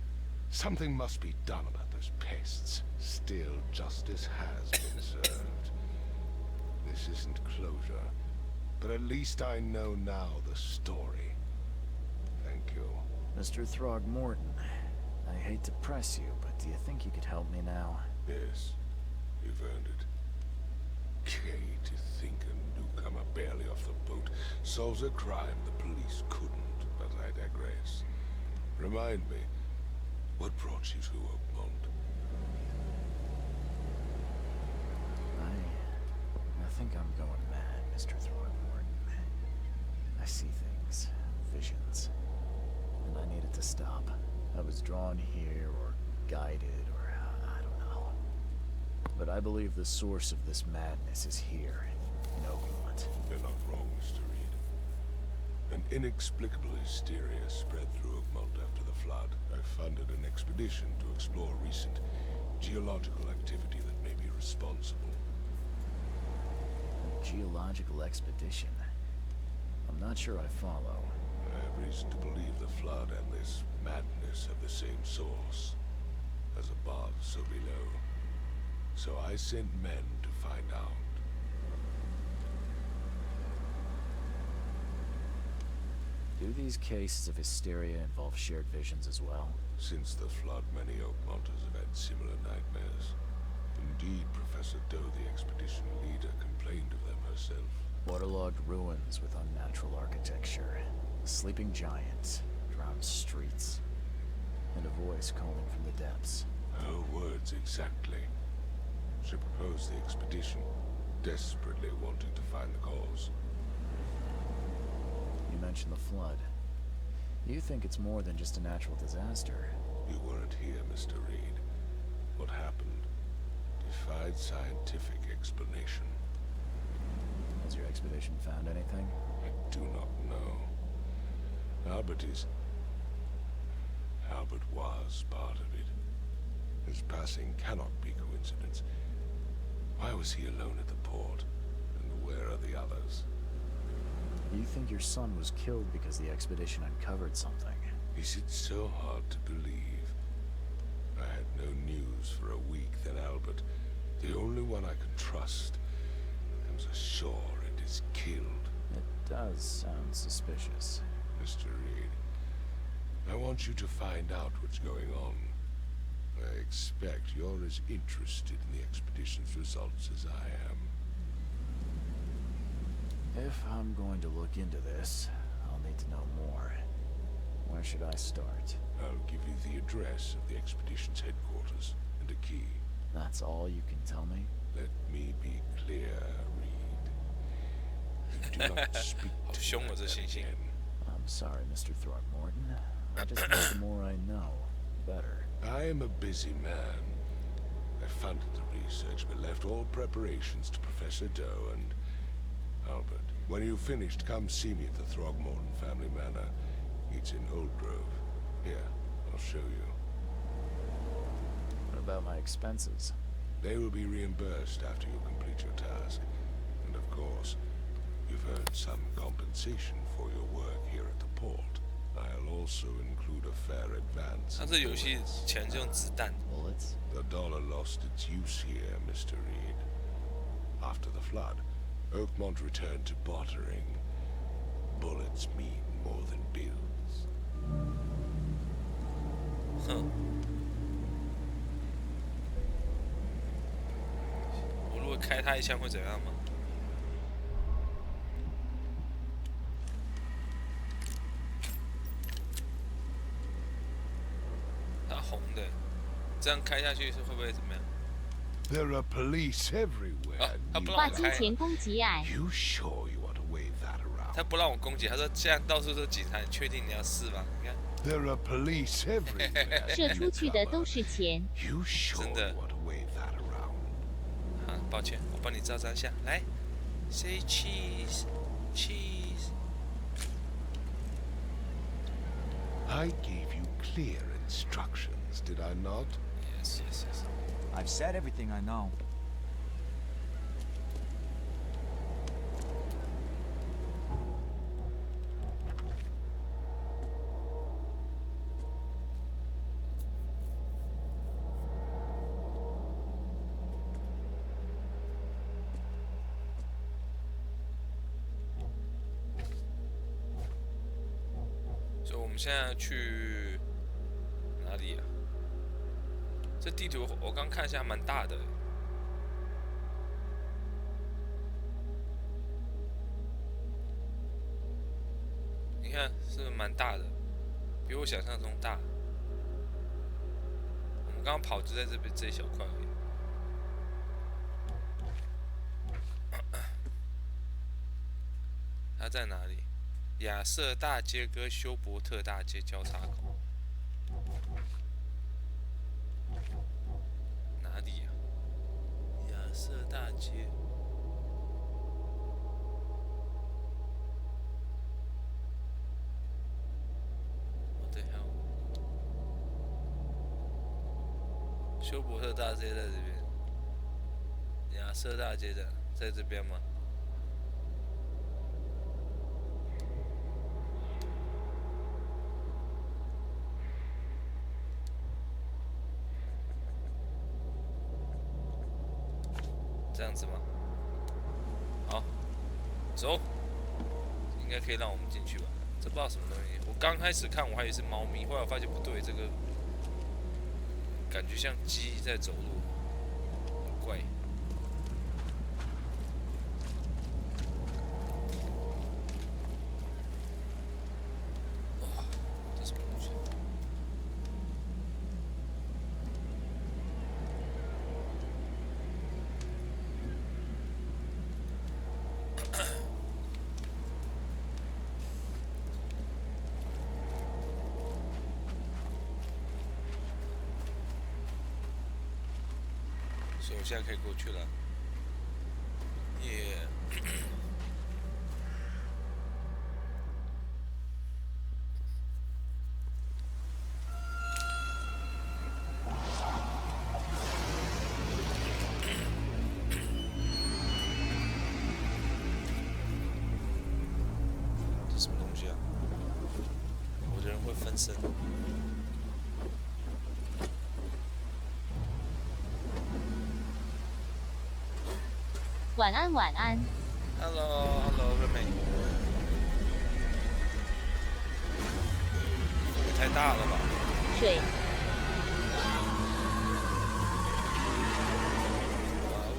Something must be done about those pests. Still, justice has been served. This isn't closure, but at least I know now the story. Thank you. Mr. Throgmorton, I hate to press you, but do you think you could help me now? Yes, you've earned it. Gay to think a newcomer barely off the boat solves a crime the police couldn't, but I digress. Remind me, what brought you to Oakmont? I think I'm going mad, Mr. Throgmorton. I see things, visions, and I needed to stop. I was drawn here, or guided, or I don't know. But I believe the source of this madness is here, in Oakmont. You're not wrong, Mr. Reed. An inexplicable hysteria spread through Oakmont after the flood. I funded an expedition to explore recent geological activity that may be responsible. A geological expedition? I'm not sure I follow. I have reason to believe the flood and this madness have the same source. As above, so below. So I sent men to find out. Do these cases of hysteria involve shared visions as well? Since the flood, many Oakmonters have had similar nightmares. Indeed, Professor Doe, the expedition leader, complained of them herself. Waterlogged ruins with unnatural architecture, a sleeping giant, drowned streets, and a voice calling from the depths. Her words exactly. She proposed the expedition, desperately wanting to find the cause. You mentioned the flood. You think it's more than just a natural disaster. You weren't here, Mr. Reed. What happened defied scientific explanation. Has your expedition found anything? I do not know. Albert was part of it. His passing cannot be coincidence. Why was he alone at the port? And where are the others? You think your son was killed because the expedition uncovered something? Is it so hard to believe? I had no news for a week, then Albert, the only one I could trust, comes ashore and is killed. It does sound suspicious. Mr. Reed, I want you to find out what's going on. I expect you're as interested in the expedition's results as I am. If I'm going to look into this, I'll need to know more. Where should I start? I'll give you the address of the expedition's headquarters and a key. That's all you can tell me? Let me be clear, Reed. You do not speak to me again. I'm sorry, Mr. Throgmorton. I just think the more I know, the better. I am a busy man. I funded the research, but left all preparations to Professor Doe, and Albert, when you've finished, come see me at the Throgmorton family manor. It's in Old Grove. Here, I'll show you. What about my expenses? They will be reimbursed after you complete your task. And of course, you've earned some compensation for your work here at the port. I'll also include a fair advance. 它这游戏钱是用子弹。Bullets? The dollar lost its use here, Mr. Reed. After the flood, Oakmont returned to bartering. Bullets mean more than bills. 哼。我如果开他一枪会怎样吗？它红的，这样开下去是会不会怎么样？ There are police everywhere. 他不让划我开。金钱攻击矮。 You sure you want to wave that around? 他不让我攻击，他说现在到处都警察，你确定你要试吗？你看。 There are police everywhere. 射出去的都是钱。 You sure you want to wave that around? 啊，抱歉，我帮你照张相。来 ，say cheese, cheese. I gave you clear instructions, did I not? Yes, yes, yes. I've said everything I know. So 我们现在去哪里啊？这地图我刚看一下，蛮大的。你看，是不是蛮大的？比我想象中大。我们刚刚跑就在这边这一小块而已。它在哪里？亚瑟大街跟休伯特大街交叉口。哪里呀？亚瑟大街。What the hell？休伯特大街在这边，亚瑟大街在这边吗？这样子吗？好，走，应该可以让我们进去吧？这不知道什么东西。我刚开始看我还以为是猫咪，后来我发现不对，这个感觉像鸡在走路，很怪。哇，这什么东西？所以我现在可以过去了。耶、这什么东西啊？我的人会分身。晚安，晚安。Hello，妹妹。也太大了吧？水。哇哦！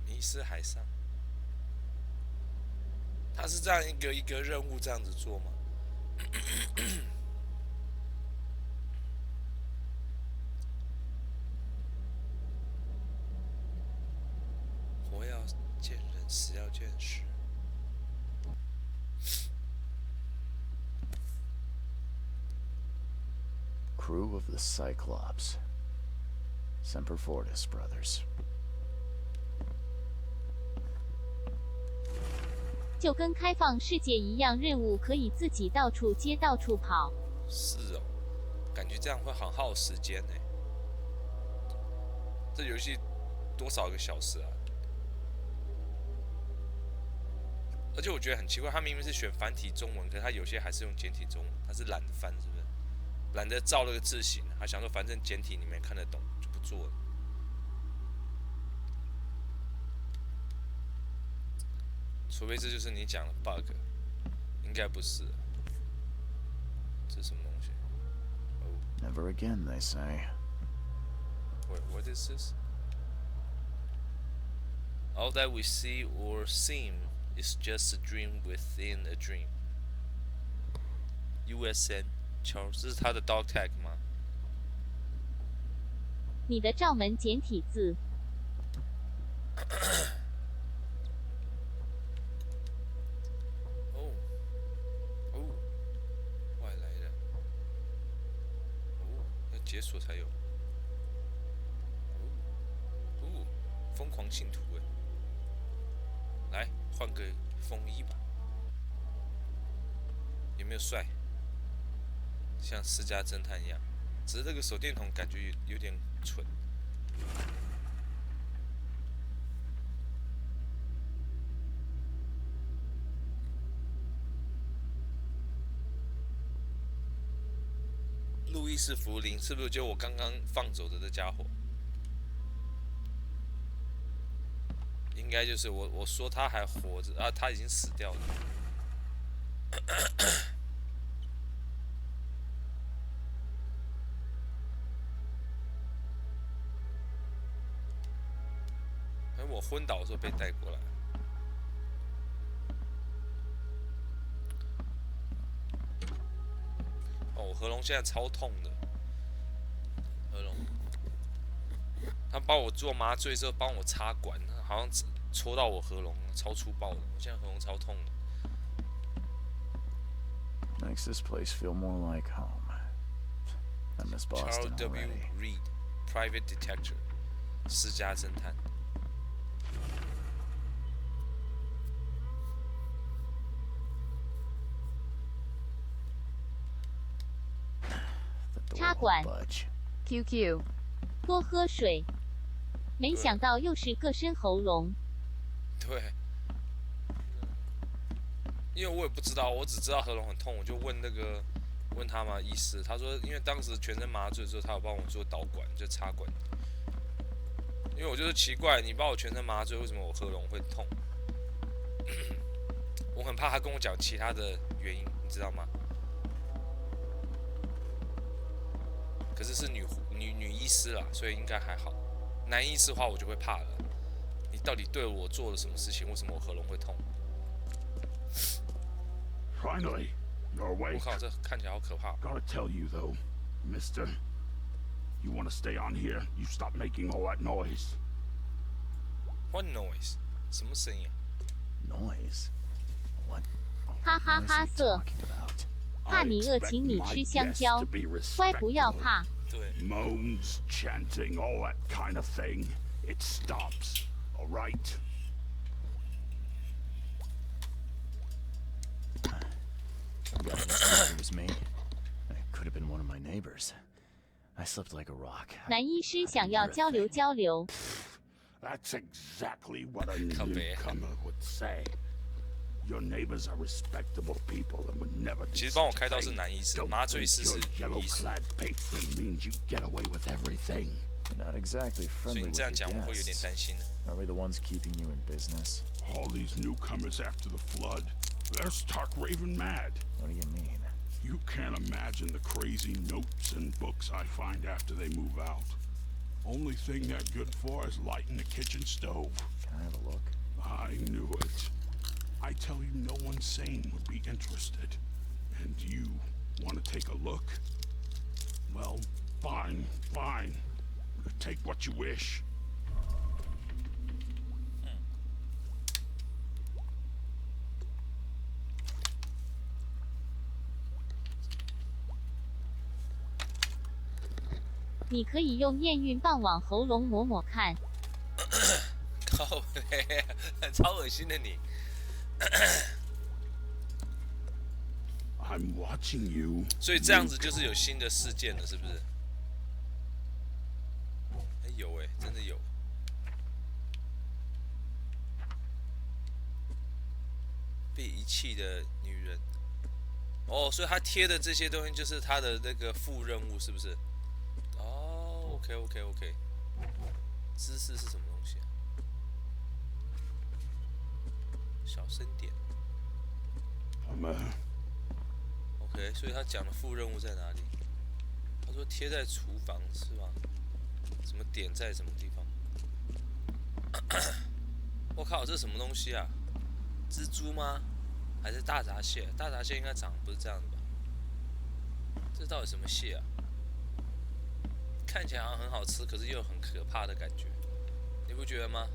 迷失海上。他是这样一个一个任务这样子做吗？活要见人，死要见尸。crew of the Cyclops. Semper Fortis, brothers. 就跟开放世界一样，任务可以自己到处接到处跑。是哦，感觉这样会很耗时间呢。这游戏多少个小时啊？而且我觉得很奇怪，他明明是选繁体中文，可是他有些还是用简体中文，他是懒得翻，是不是？懒得照那个字形，他想说反正简体你们看得懂，就不做了。除非这就是你讲的 bug， 应该不是。这是什么东西？哦。Never again, they say. What is this? All that we see or seem is just a dream within a dream. USN Charles， 这是他的 dog tag 吗？你的罩门简体字。哦，哦，外来的。哦，要解锁才有。哦，疯狂信徒哎。来，换个风衣吧。有没有帅？像私家侦探一样，只是这个手电筒感觉有点蠢。路易斯·福林是不是就我刚刚放走的这家伙？应该就是我说他还活着啊，他已经死掉了。我昏倒的时候被带过来。哦，我喉咙现在超痛的，喉咙。他帮我做麻醉之后，帮我插管，好像戳到我喉咙，超粗暴的。我现在喉咙超痛的。Makes this place feel more like home. I miss Boston Charles W. already. Reed, Private Detective， 私家侦探。插管 QQ 多喝水。没想到又是个深喉咙。对。因为我也不知道，我只知道喉咙很痛，我就问他嘛，医师，他说因为当时全身麻醉之后，他有帮我做导管，就插管。因为我就是奇怪，你帮我全身麻醉，为什么我喉咙会痛？我很怕他跟我讲其他的原因，你知道吗？可是是女医师啦，所以应该还好。男医师的话，我就会怕了。你到底对我做了什么事情？为什么我喉咙会痛？ Finally, you're awake. 我靠，这看起来好可怕。Gotta tell you though, Mister, you want to stay on here? You stop making all that noise. What noise? 什么声音啊 Noise? What? 哈哈哈色。怕你饿，请你吃香蕉。乖，不要怕。对。Moans, chanting, all that kind of thing. It stops. All right. It was me. It could have been one of my neighbors. I slept like a rock. 男医师想要交流交流。 That's exactly what a newcomer would say. Your neighbors are respectable people and would never. 其实帮我开刀是男医师，麻醉师是女医师。 means you get away with everything. Not exactly 所以 friendly 你 with 这样 your 讲，我会有点 guests. 担心的。 Are we the ones keeping you in business? All these newcomers after the flood, they're stark raving mad. What do you mean? You can't imagine the crazy notes and books I find after they move out. Only thing they're good for is lighting the kitchen stove. Can I have a look? I knew it. I tell you, no one sane would be interested. And you want to take a look? Well, fine, fine. Take what you wish. 你可以用验孕棒往喉咙抹抹看。靠嘞，超恶心的你。I'm watching you. 所以这样子就是有新的事件了，是不是？哎，有哎，真的有。被遗弃的女人。哦，所以他贴的这些东西就是他的那个副任务，是不是？哦 ，OK。姿势是什么东西啊？小声点。OK， 所以他讲的副任务在哪里？他说贴在厨房是吗？什么点在什么地方？我靠，这是什么东西啊？蜘蛛吗？还是大闸蟹？大闸蟹应该长得不是这样的吧？这到底什么蟹啊？看起来好像很好吃，可是又很可怕的感觉，你不觉得吗？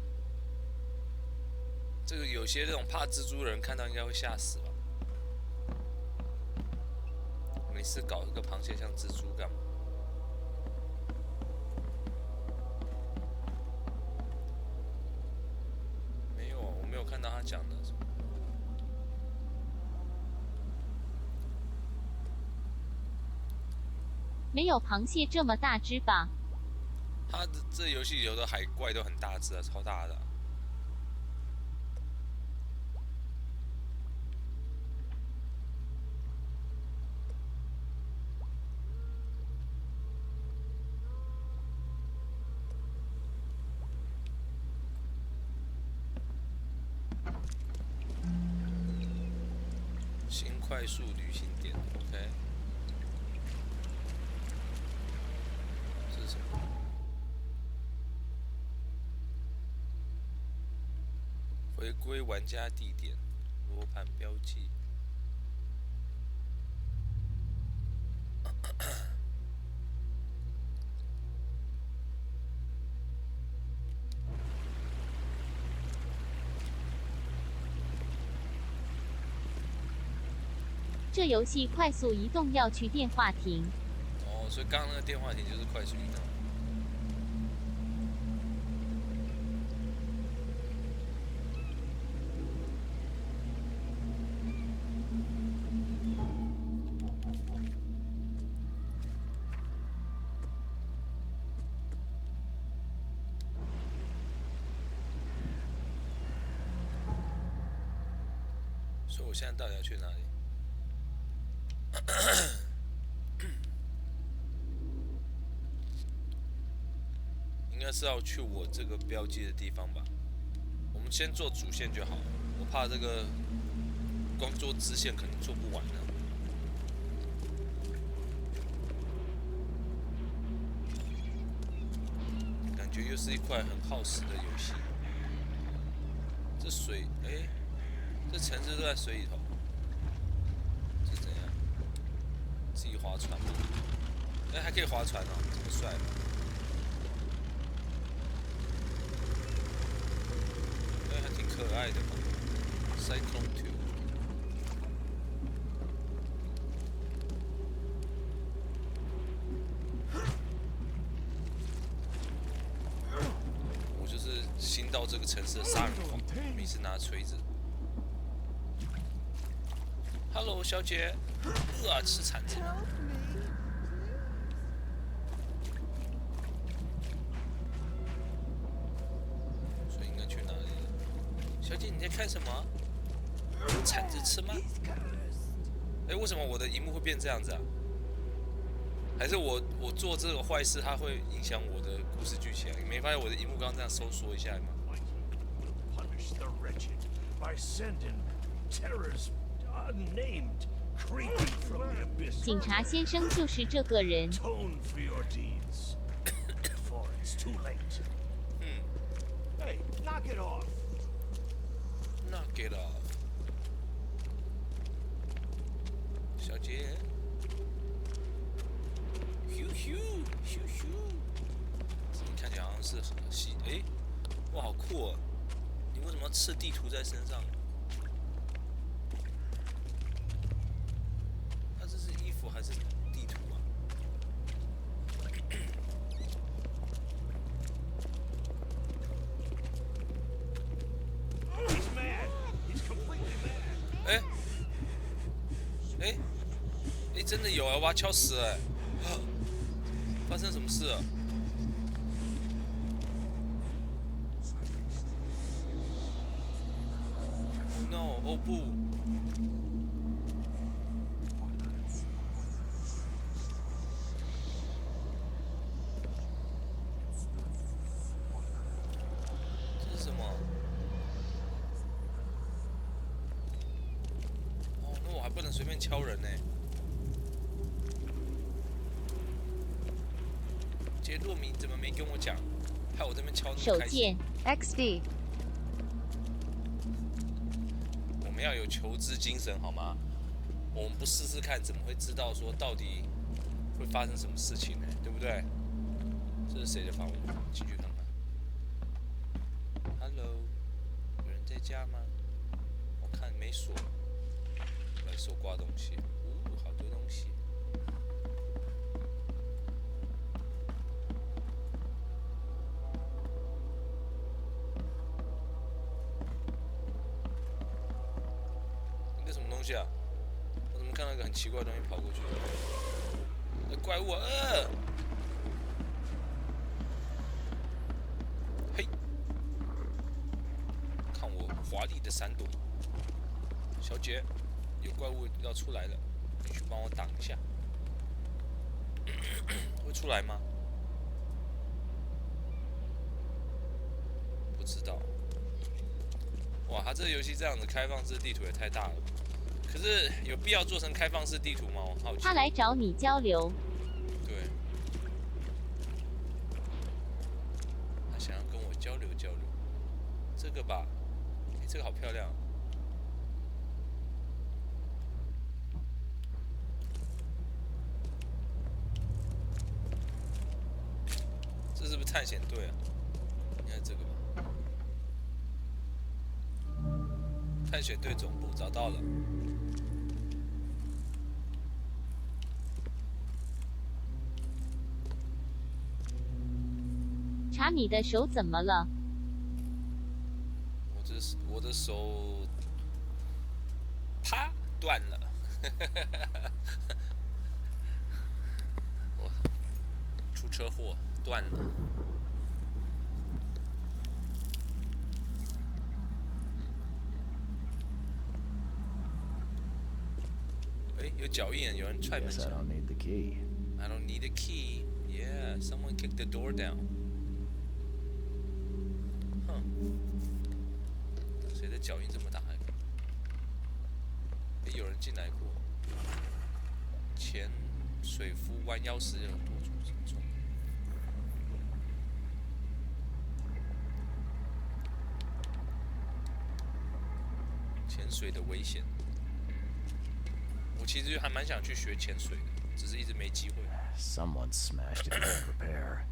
这个有些那种怕蜘蛛的人看到应该会吓死吧？没事搞这个螃蟹像蜘蛛干嘛？没有，我没有看到他讲的什么。没有螃蟹这么大只吧？他这游戏里头的海怪都很大只啊，超大的啊。新快速旅行点 ，OK。这是什么？回归玩家地点，罗盘标记。这游戏快速移动要去电话亭。哦，所以刚刚那个电话亭就是快速移动。所以我现在到底要去哪里？应该是要去我这个标记的地方吧。我们先做主线就好，我怕这个光做支线可能做不完了。感觉又是一块很耗时的游戏。这水，哎，这城市都在水里头，是怎样？自己划船吗？哎，还可以划船哦，这么帅！哎，还挺可爱的嘛。Cyclone 2。我就是新到这个城市的杀人狂，每次拿锤子。Hello， 小姐，吃铲子。所以应该去哪里了？小姐，你在看什么？铲子吃吗？哎，为什么我的荧幕会变这样子啊？还是我做这个坏事，它会影响我的故事剧情？你没发现我的荧幕刚刚这样收缩一下吗？ 警察先生就是这个人。Hey, knock it off. Knock it off. 小姐。咻咻咻咻。你看起来好像是细，哎，哇，好酷哦！你为什么要刺地图在身上？它这是衣服还是地图啊？真的有啊，我要敲死了！发生什么事了 ？No， 哦不！这是什么？哦，那我还不能随便敲人呢。杰洛米怎么没跟我讲？害我这边敲那么手开心。剑 XD。我们要有求知精神好吗？我们不试试看，怎么会知道说到底会发生什么事情呢？对不对？这是谁的房屋？进去看看。Hello， 有人在家吗？我看没锁。来手挂东西，好多东西。那个什么东西啊？我怎么看到一个很奇怪的东西跑过去？怪物啊！嘿，看我华丽的闪躲。小姐，有怪物要出来了，你去帮我挡一下。会出来吗？不知道。哇，它这个游戏这样子开放式地图也太大了。可是有必要做成开放式地图吗？我好奇。他来找你交流。对。他想要跟我交流交流。这个吧，这个好漂亮。这是不是探险队啊？应该这个吧。探险队总部找到了。查你的手怎么了？我的手，啪断了。我出车祸断了。哎，有脚印，有人踹门响。I don't need the key. I don't need a key. Yeah, someone kicked the door down. 哼，谁的脚印这么大？哎，有人进来过。潜水夫弯腰时有多处沉重。潜水的危险。我其实还蛮想去学潜水的，只是一直没机会。Someone smashed it beyond repair.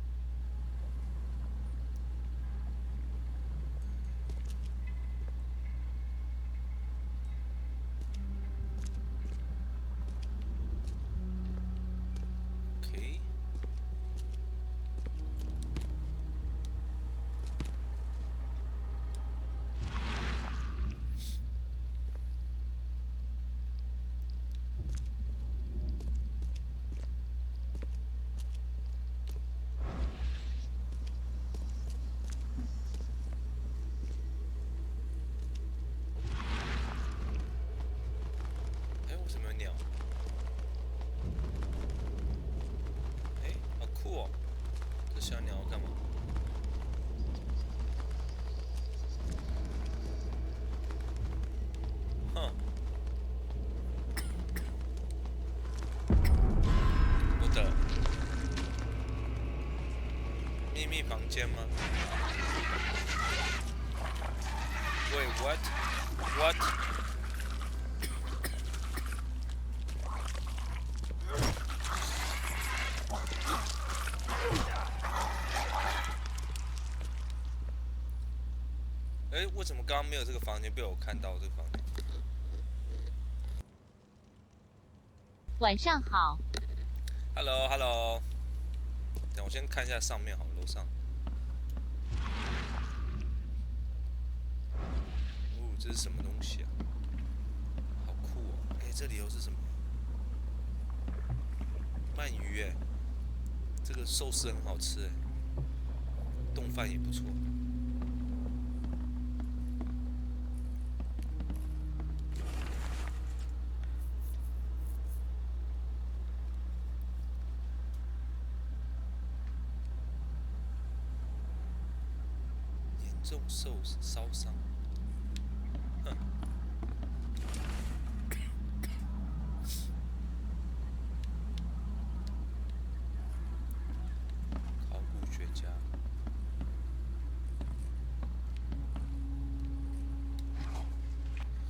OK。小鸟干嘛？哼！我的秘密房间吗？Wait, what? What? 哎，为什么刚刚没有这个房间被我看到？这个房间。晚上好。Hello, Hello。等我先看一下上面好了，楼上。哦，这是什么东西啊？好酷哦！哎，这里又是什么？鳗鱼哎，这个寿司很好吃哎，冻饭也不错。严重烧伤，哼。考古学家。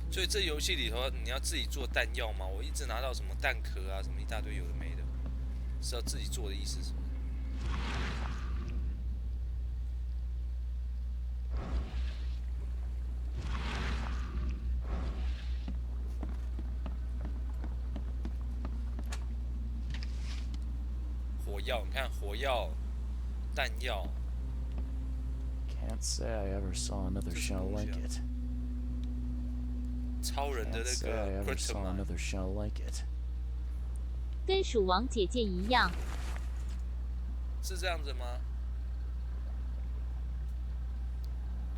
所以这游戏里头你要自己做弹药吗？我一直拿到什么弹壳啊，什么一大堆有的没的，是要自己做的意思是吗？火药，你看火药、弹药。Can't say I ever saw another shell like it. 超人的 Can't 那 say I 个 ever saw kryptonite。 another shell like it. 跟鼠王姐姐一样。是这样子吗？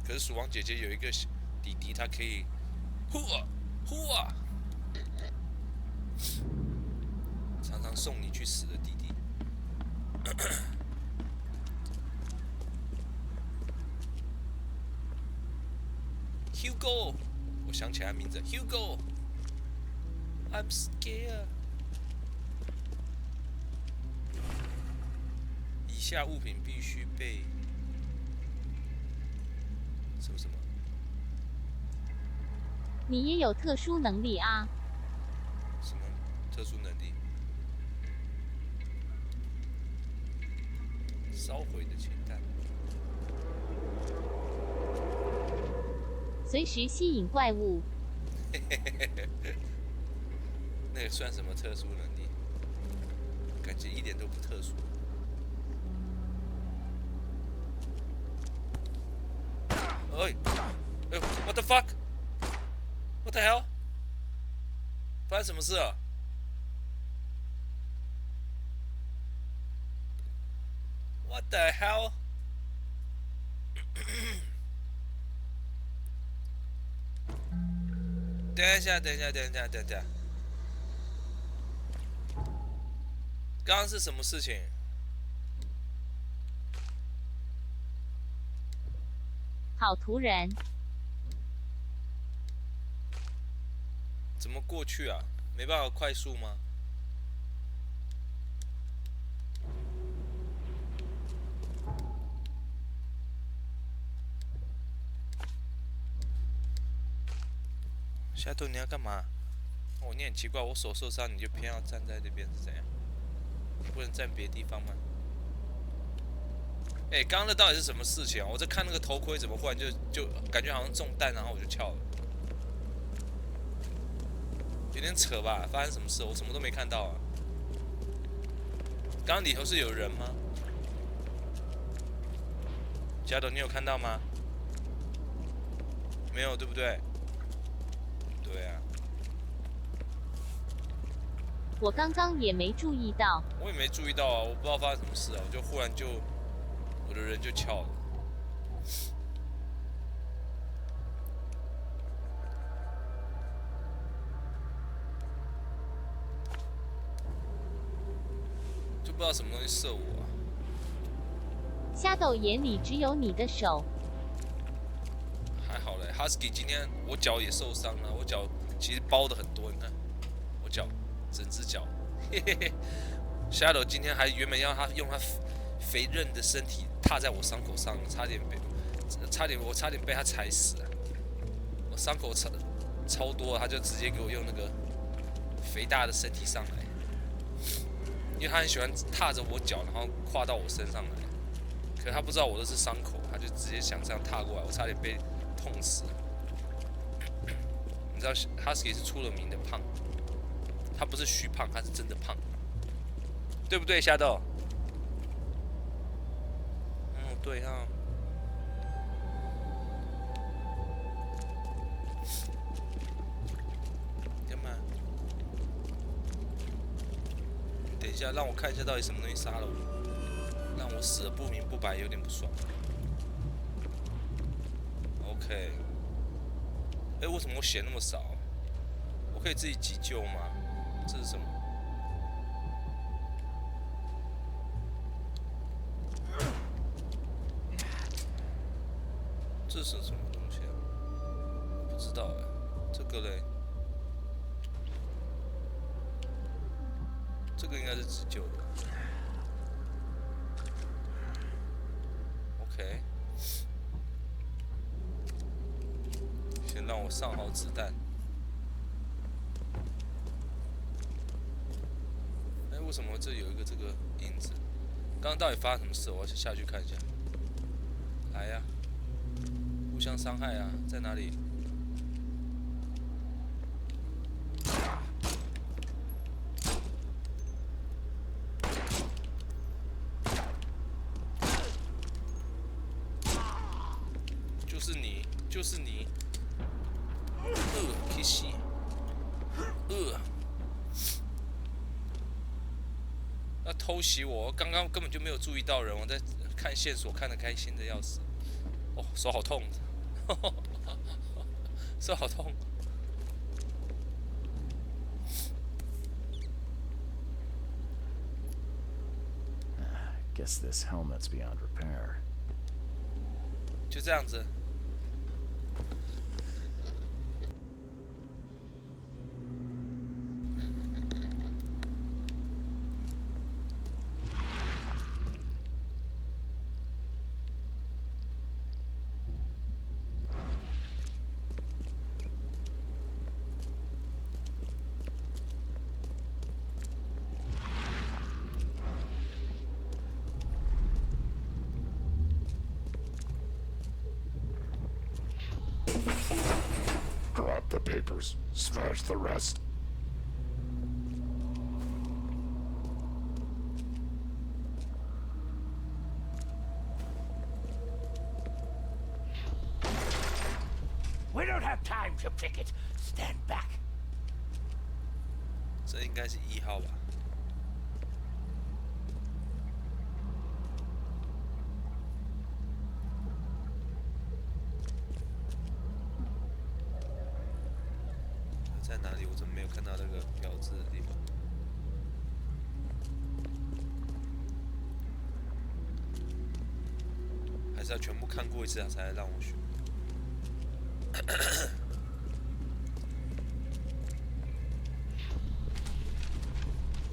可是鼠王姐姐有一个弟弟，他可以呼啊呼啊，常常送你去死的弟弟。Hugo， 我想起来他名字 ，Hugo。I'm scared。以下物品必须被什么什么？你也有特殊能力啊？什么特殊能力？烧毁的氢弹。随时吸引怪物。那个算什么特殊能力？感觉一点都不特殊。哎，What the fuck？ What the hell？ 发生什么事啊？What the hell？ 等一下，刚刚是什么事情？好突然。怎么过去啊？没办法快速吗？夏豆，你要干嘛？哦，你很奇怪，我手受伤，你就偏要站在这边是怎样？不能站别的地方吗？哎，刚刚那到底是什么事情啊？我在看那个头盔，怎么忽然就感觉好像中弹，然后我就翘了，有点扯吧？发生什么事？我什么都没看到啊！刚刚里头是有人吗？加斗，你有看到吗？没有，对不对？对啊。我刚刚也没注意到。我也没注意到啊，我不知道发生什么事啊，我就忽然我的人就翘了。就不知道什么东西射我啊。虾豆眼里只有你的手。还好嘞 ，Husky 今天我脚也受伤了，我脚其实包的很多，你看我脚整只脚，嘿嘿嘿。Shadow 今天还原本要他用他肥韧的身体踏在我伤口上，差点被他踩死啊！我伤口超多，他就直接给我用那个肥大的身体上来，因为他很喜欢踏着我脚，然后跨到我身上来。可他不知道我的是伤口，他就直接想这样踏过来，我差点被痛死了。你知道 Husky 是出了名的胖，他不是虚胖，他是真的胖，对不对，夏豆？嗯，对啊。干嘛？等一下，让我看一下到底什么东西杀了我，让我死的不明不白，有点不爽。OK， 哎，为什么我血那么少？我可以自己急救吗？这是什么？这是什么东西啊？我不知道哎，这个嘞？这个应该是急救的。OK， 先让我上好子弹。哎，为什么这有一个这个影子？刚刚到底发生什么事？我要下去看一下。来呀！互相伤害啊，在哪里？就是你，就是你！可以洗。要偷袭我！刚刚根本就没有注意到人，我在看线索，看得开心的要死。哦，手好痛，手好痛。Guess this helmet's beyond repair. 就这样子。Grab the papers, smash the rest. We don't have time to pick it. Stand back. 这应该是1号吧？在哪里？我怎么没有看到那个标志的地方？还是要全部看过一次，他才让我选。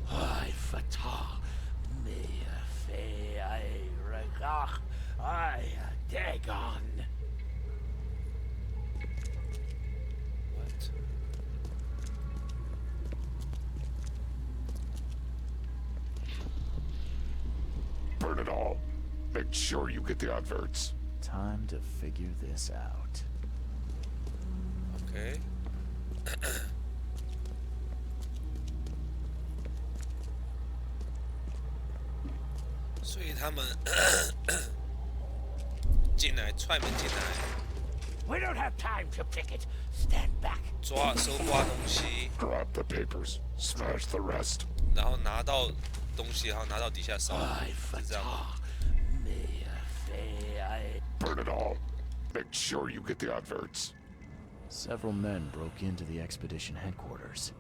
I fatah me fe I regach I dagon. What? Burn it all. Make sure you get the adverts. Time to figure this out. OK 。所以他们进来，踹门进来。We don't have time to pick it. Stand back. 抓搜刮东西。Grab the papers, smash the rest. 然后拿到东西，然后拿到底下烧，是这样吗？ Burn it all. Make sure you get the adverts. Several men broke into the expedition headquarters.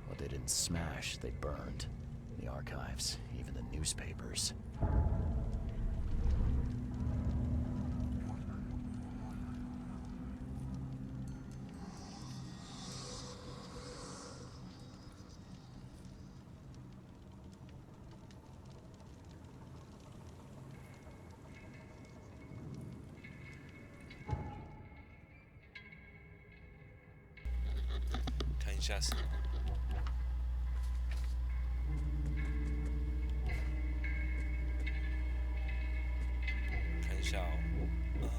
What they didn't smash, they burned. The archives, even the newspapers. 看一下是。看一下哦，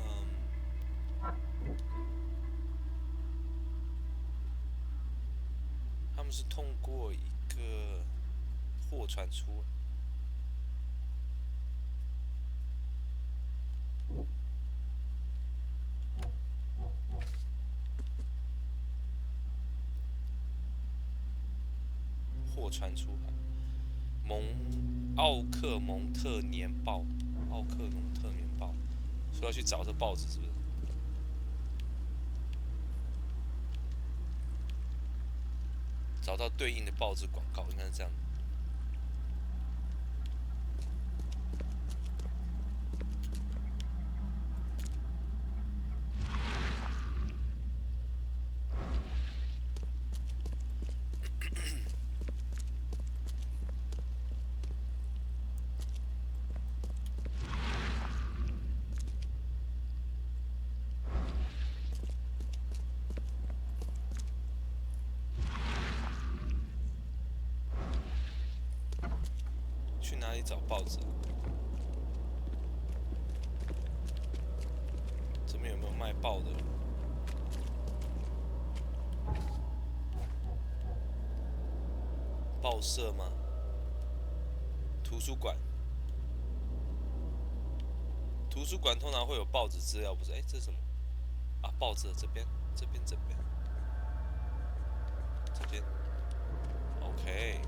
他们是通过一个货船出。货船出海，奥克蒙特年报，奥克蒙特年报，说要去找这报纸是不是？找到对应的报纸广告，应该是这样。去哪里找报纸？这边有没有卖报的？报社吗？图书馆？图书馆通常会有报纸资料，不是？哎，这是什么？啊，报纸这边，OK。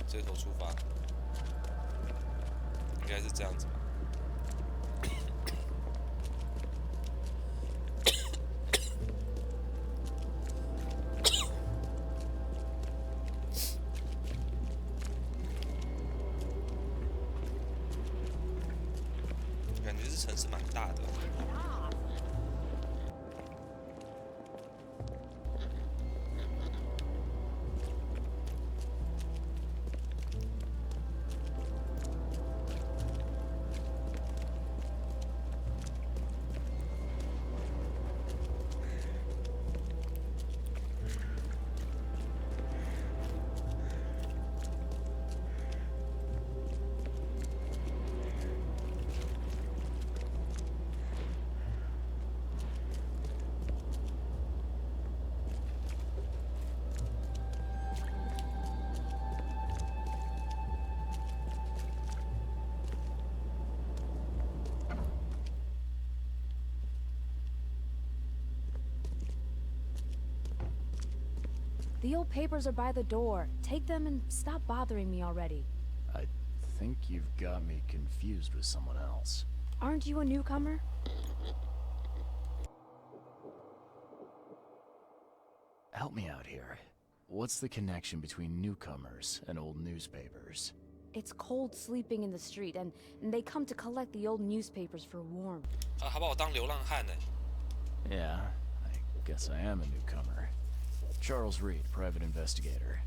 这头出发，应该是这样子吧。感觉这城市蛮大的。The old papers are by the door. Take them and stop bothering me already. I think you've got me confused with someone else. Aren't you a newcomer? Help me out here. What's the connection between newcomers and old newspapers? It's cold sleeping in the street, and they come to collect the old newspapers for warmth. 他把我当流浪汉呢。Yeah, I guess I am a newcomer. Charles Reed, private investigator.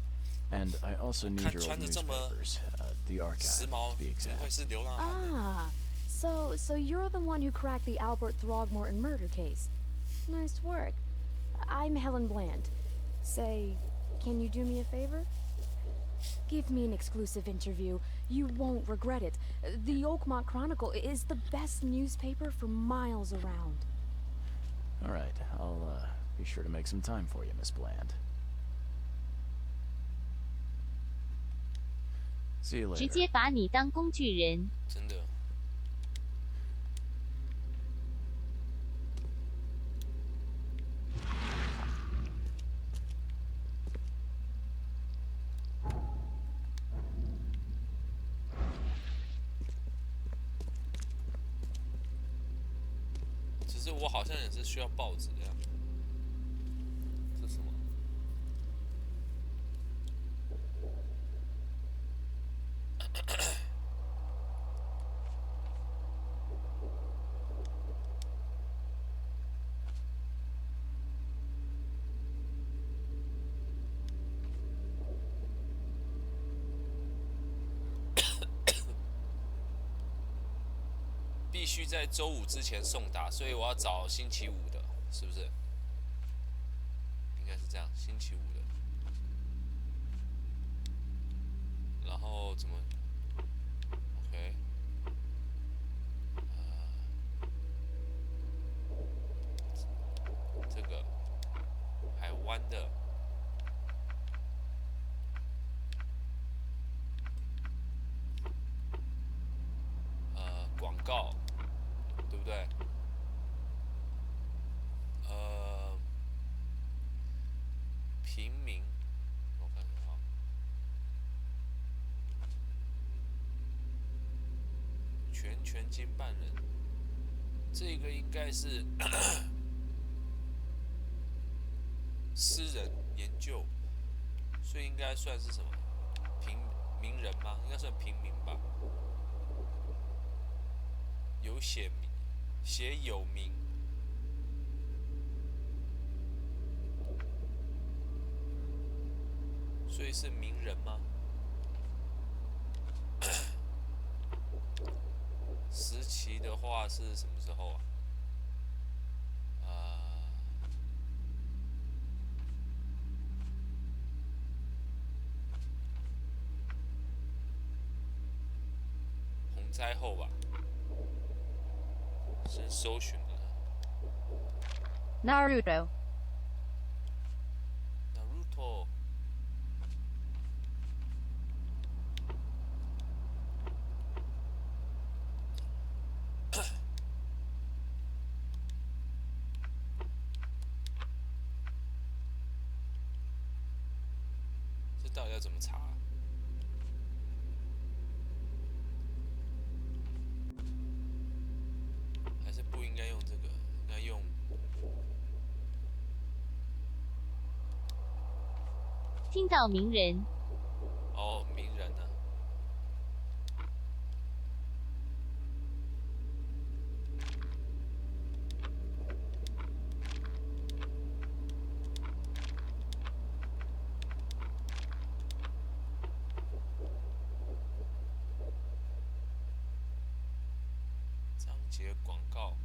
And I also need your old newspapers, the archive, to be exact. Ah, so you're the one who cracked the Albert Throgmorton murder case. Nice work. I'm Helen Bland. Say, can you do me a favor? Give me an exclusive interview. You won't regret it. The Oakmont Chronicle is the best newspaper for miles around. All right, I'll be sure to make some time for you, Miss Bland. See you later. 直接把你当工具人。真的。只是我好像也是需要报纸的样子。这是什么？必须在周五之前送达，所以我要找星期五的，是不是？应该是这样，星期五的。然后怎么 ？OK， 这个海湾的。广告，对不对？平民，我看看啊，全经办人，这个应该是私人研究，所以应该算是什么名人吗？应该算平民吧。有写有名，所以是名人吗？时期的话是什么时候啊？洪灾后吧，先搜寻的。Naruto. Naruto。这到底要怎么查啊？还是不应该用这个，应该用听到名人，哦，名人呢、章节广告。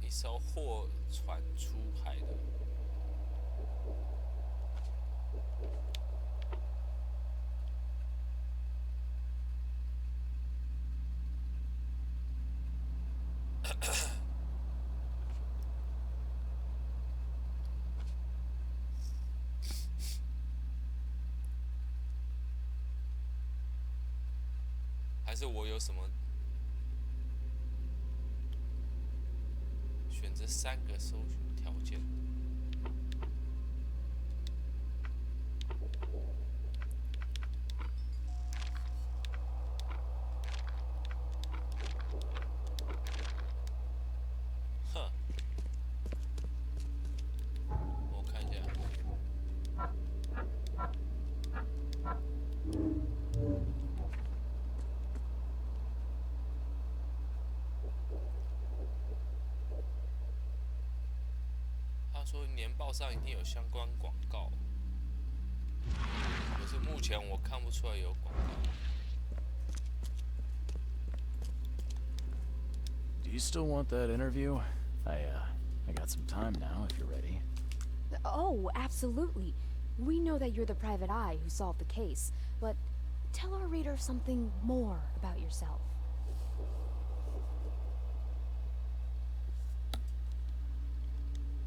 一艘货船出海的。还是我有什么选择3个搜寻条件？哼，我看一下。他说年报上一定有相关广告，可是目前我看不出来有广告。Do you still want that interview? I got some time now if you're ready. Oh, absolutely. We know that you're the private eye who solved the case, but tell our reader something more about yourself.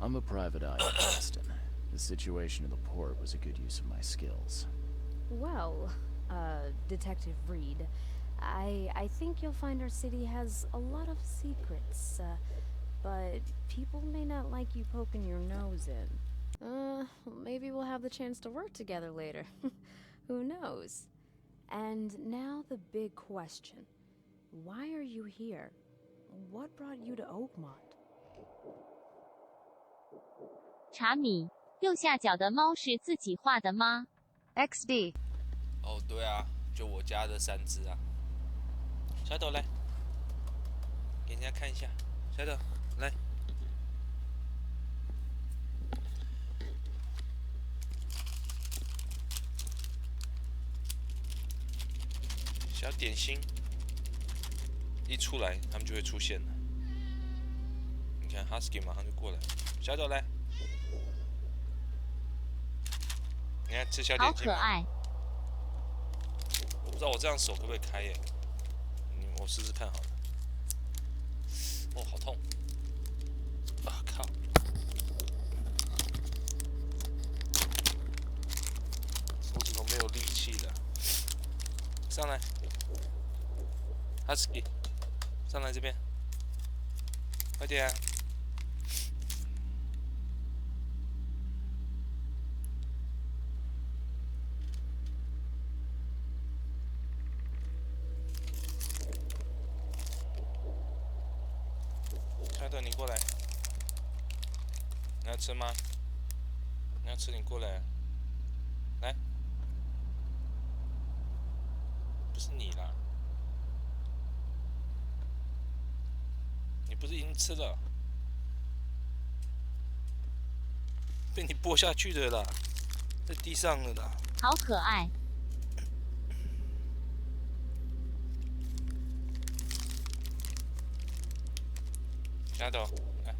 I'm a private eye in Boston. The situation in the port was a good use of my skills. Well, Detective Reed, I think you'll find our city has a lot of secrets, but people may not like you poking your nose in. Maybe we'll have the chance to work together later. Who knows? And now the big question. Why are you here? What brought you to Oakmont? 茶米，右下角的猫是自己画的吗 XD. 哦，对啊，就我家的3只啊。小豆来，给人家看一下。小豆来。小点心一出来，他们就会出现了。你看 ，Husky 马上就过来。小豆来，你看吃小点心吗？好可爱。我不知道我这样手可不可以开耶？我试试看好了。哦，好痛！啊靠！手指头没有力气了。上来 ，Husky，上来这边，快点、啊！开头，你过来。你要吃吗？你要吃，你过来。来，不是你啦，你不是已经吃了？被你剥下去的啦，在地上了啦。好可爱。丫头，来。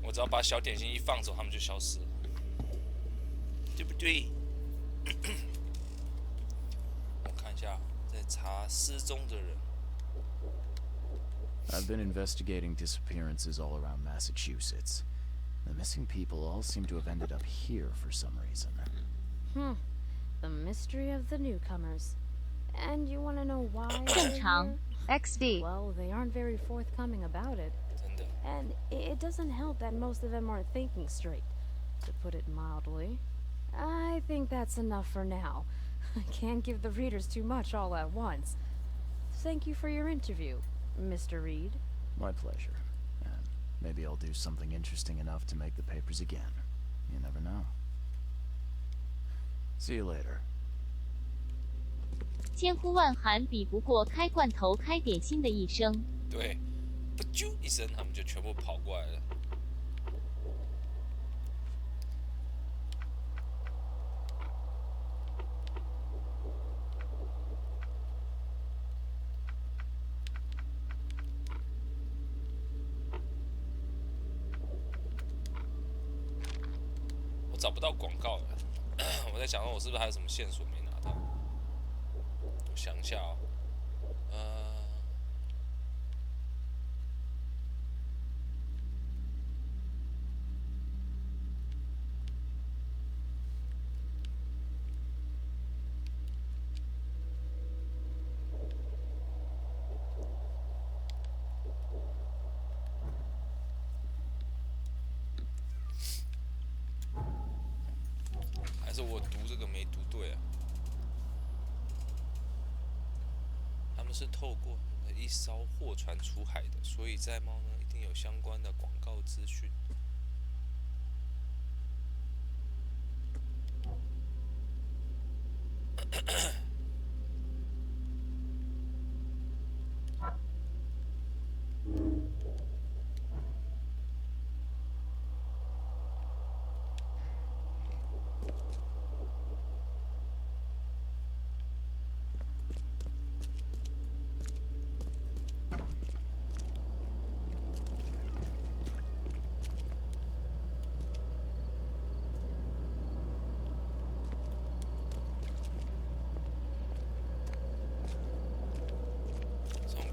我只要把小点心一放走，他们就消失了，对不对？我看一下，在查失踪的人。I've been investigating disappearances all around Massachusetts. The missing people all seem to have ended up here for some reason. The mystery of the newcomers. And you want to know why? 正常 XD. Well, they aren't very forthcoming about it. 真的。And it doesn't help that most of them aren't thinking straight, to put it mildly. I think that's enough for now. I can't give the readers too much all at once. Thank you for your interview, Mr. Reed. My pleasure. And maybe I'll do something interesting enough to make the papers again. You never know. See you later. 千呼万喊比不过开罐头开点心的一声。对，不啾一声，他们就全部跑过来了。我找不到广告了，我在想说，我是不是还有什么线索没拿到？我想一下哦，还是我读这个没读对啊？他们是透过一艘货船出海的，所以在猫呢一定有相关的广告资讯。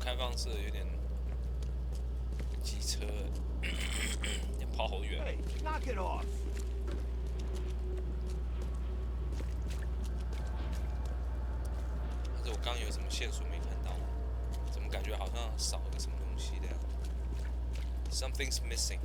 开放式有点机车，也跑好远。Hey, knock it off. 但是我刚有什么线索没看到？怎么感觉好像少一个什么东西的样子 ？Something's missing.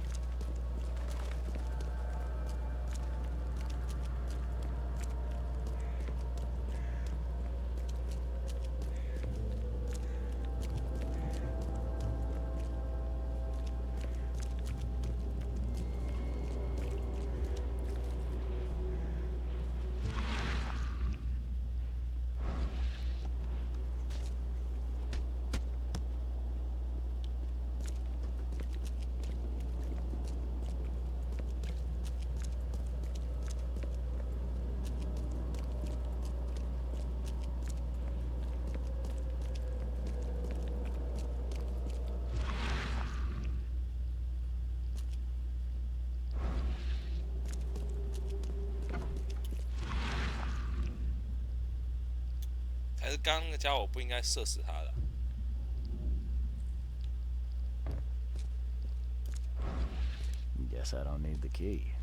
还是刚刚那个家伙不应该射死他的。Guess I don't need the key.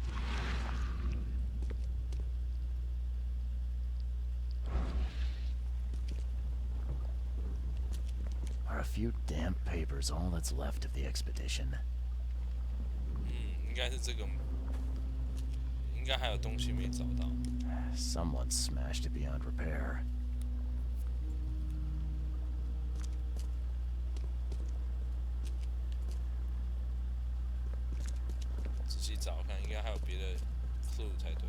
Are a few damp papers all that's left of the expedition? 应该是这个，应该还有东西没找到。Someone smashed it beyond repair. 仔细找看，应该还有别的 clue 才对。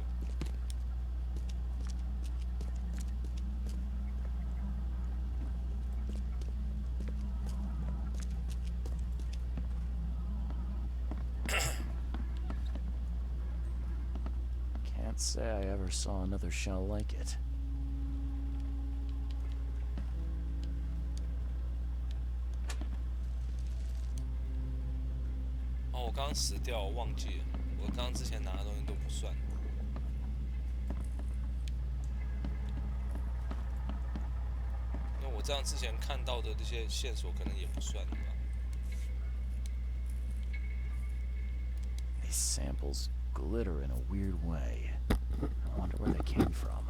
Can't say I ever saw another shell like it. 哦，我刚刚死掉，我忘记了，我刚刚之前拿的东西都不算。那我这样之前看到的这些线索可能也不算吧。These samples glitter in a weird way. I wonder where they came from.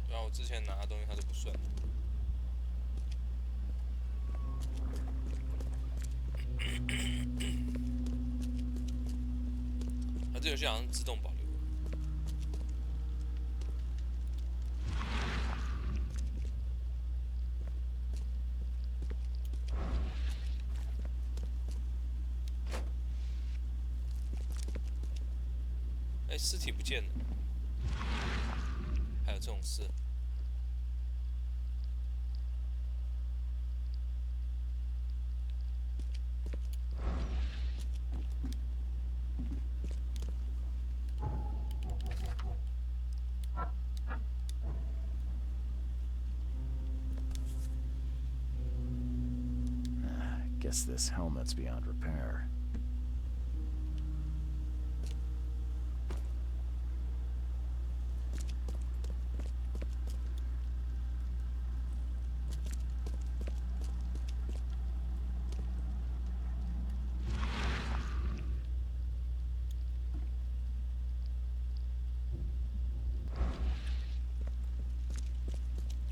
然后我之前拿的东西它都不算。它这游戏好像自动保留。哎，尸体不见了，还有这种事。Guess this helmet's beyond repair.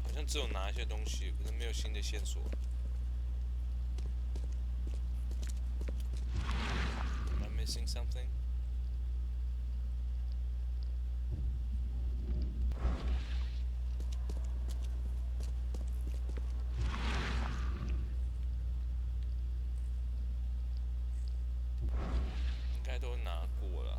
h像只有拿一些东西，可是没有新的线索。Am I missing something?应该都拿过了。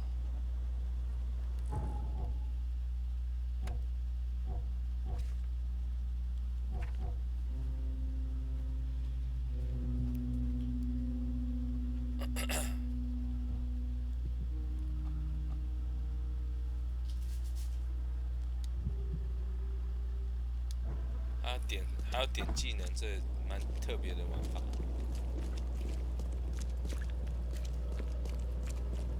还要点技能，这蛮特别的玩法。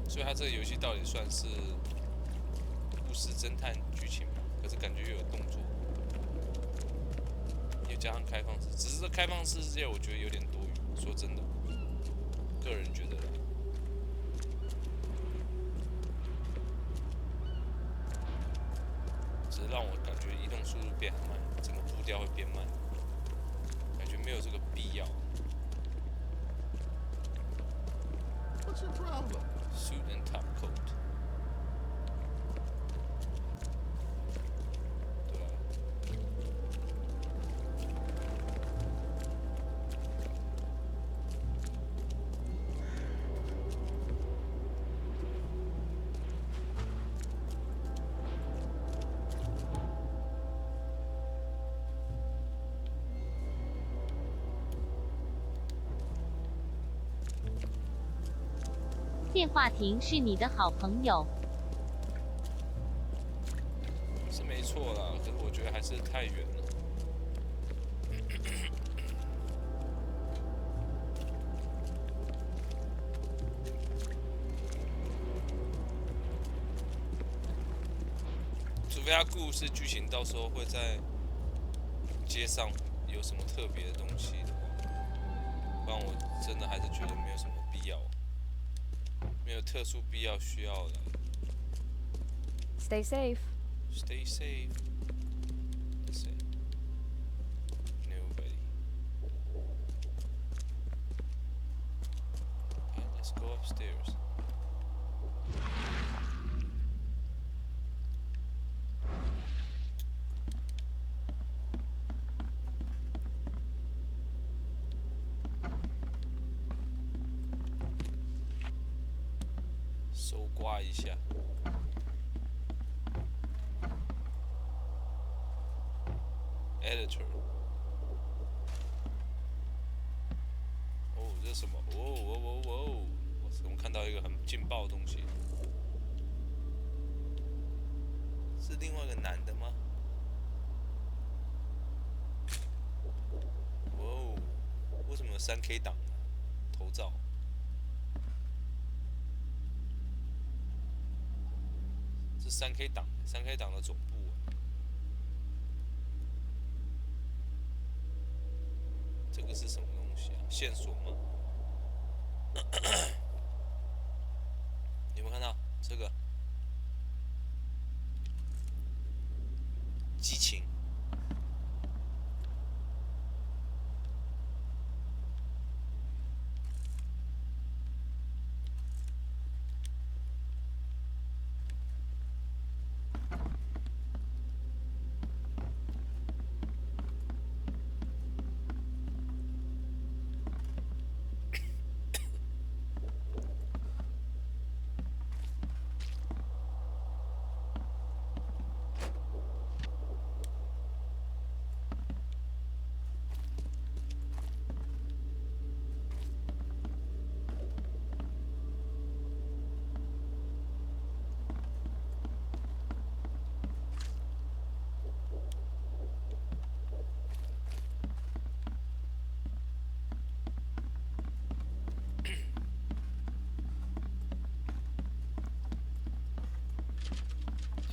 所以它这个游戏到底算是故事侦探剧情吗？可是感觉又有动作，也加上开放式，只是这开放式世界我觉得有点多余。说真的，个人觉得啦。 只是让我感觉移动速度变慢，整个步调会变慢，感觉没有这个必要。What's your problem? Suit and top coat。对啊。电话亭是你的好朋友。是没错啦，可是我觉得还是太远了。除非他故事剧情到时候会在街上有什么特别的东西的话，不然我真的还是觉得没有什么必要，没有特殊必要需要的。Stay safe. Stay safe. Let's see. Nobody. Okay, let's go upstairs.搜刮一下。Editor。哦，这是什么？哦！我怎么看到一个很劲爆的东西？是另外一个男的吗？哦，为什么有3K 档啊？头照。是3K 档，3K 档的总部。这个是什么东西啊？线索吗？有没有看到这个？激情。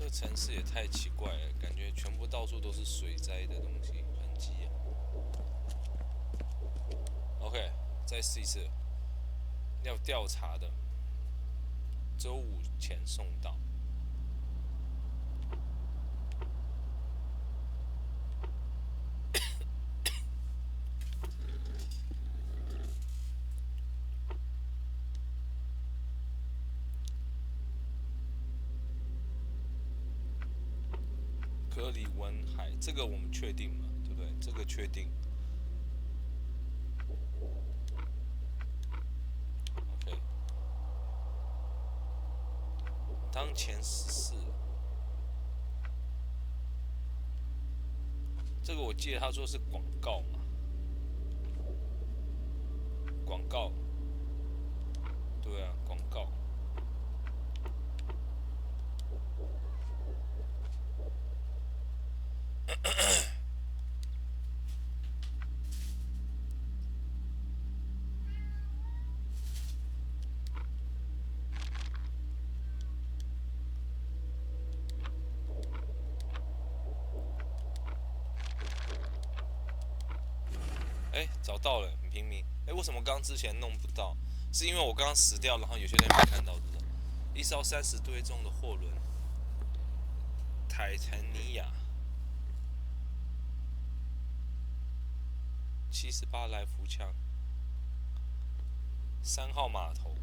这个城市也太奇怪了，感觉全部到处都是水灾的东西痕迹啊。OK， 再试一次。要调查的，周5前送到。格里温海，这个我们确定嘛？对不对？这个确定。OK。当前14。这个我记得他说是广告嘛？广告。对啊，广告。哎，找到了，很平民。哎，为什么刚之前弄不到？是因为我刚刚死掉，然后有些人没看到，对不对？一艘30吨重的货轮，泰坦尼亚，78来福枪，3号码头。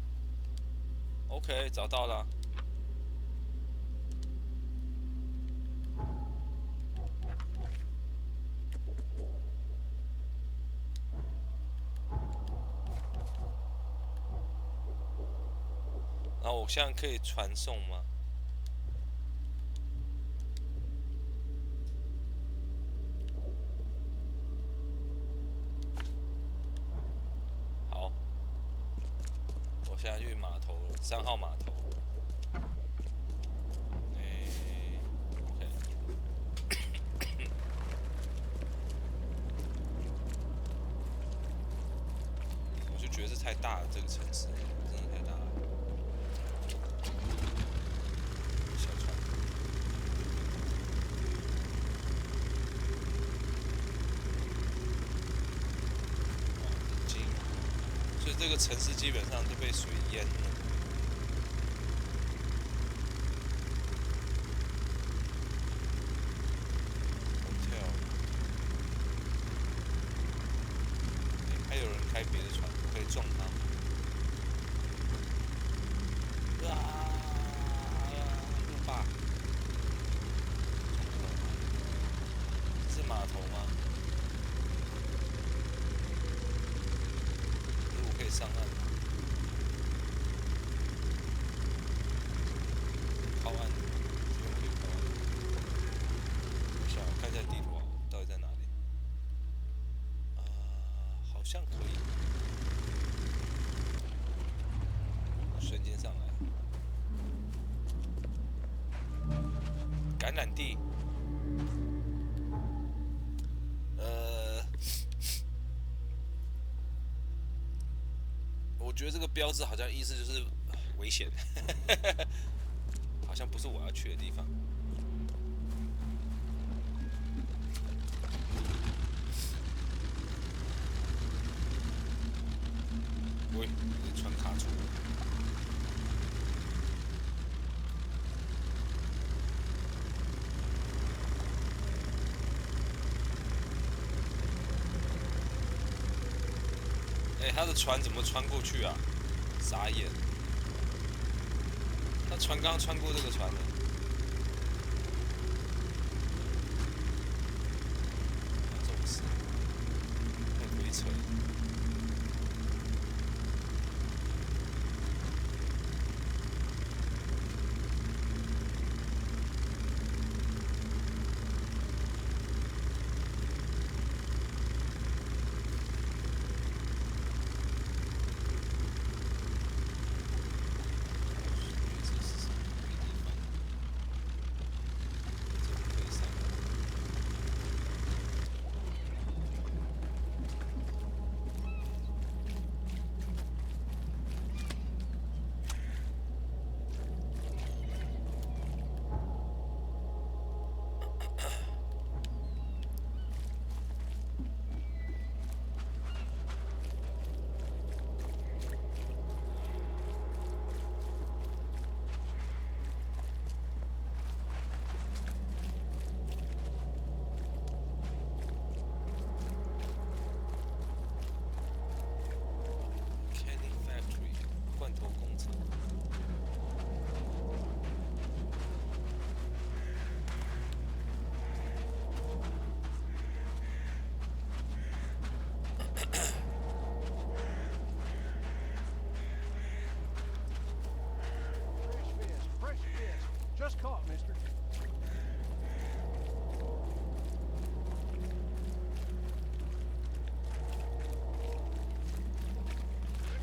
OK， 找到了。然后我现在可以传送吗？好，我现在去码头了，3号码头。OK。我就觉得这太大了，这个城市真的太大了。小船。所以这个城市基本上就被水淹了。hotel， 还有人开别的船，我可以撞他吗？路霸，这是码头吗？我可以上岸吗？靠岸，这边可以靠岸。我看一下地图啊，到底在哪里？好像可以。瞬间上来。橄榄地。我觉得这个标志好像意思就是危险，好像不是我要去的地方。喂，这船卡住了。他的船怎么穿过去啊？傻眼！他船刚刚穿过这个船了。这种事，太鬼扯了。Just caught, mister.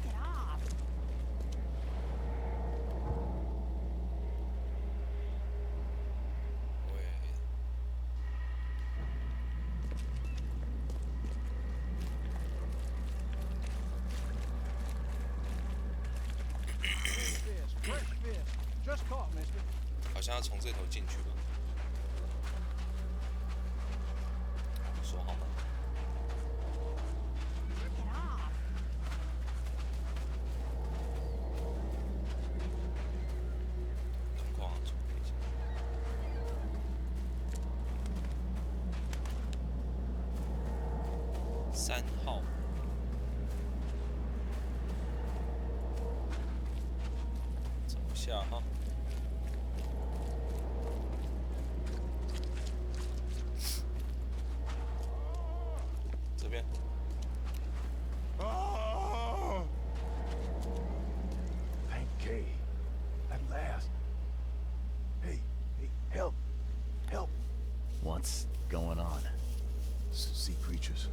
Get off. Fresh fish. Just caught, mister. 好像要从这头进去吧？说好吗？状况处理一下。3号。下哈。这边。Thank Kay. At last. Hey, help. Help. What's going on? Sea creatures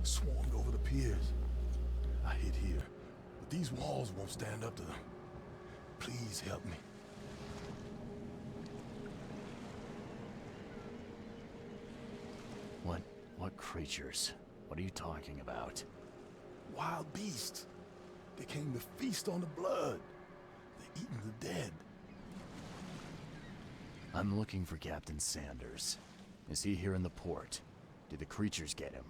swarmed over the piers. I hid here, but these walls won't stand up to them. Please help me. What creatures? What are you talking about? Wild beasts. They came to feast on the blood. They're eating the dead. I'm looking for Captain Sanders. Is he here in the port? Did the creatures get him?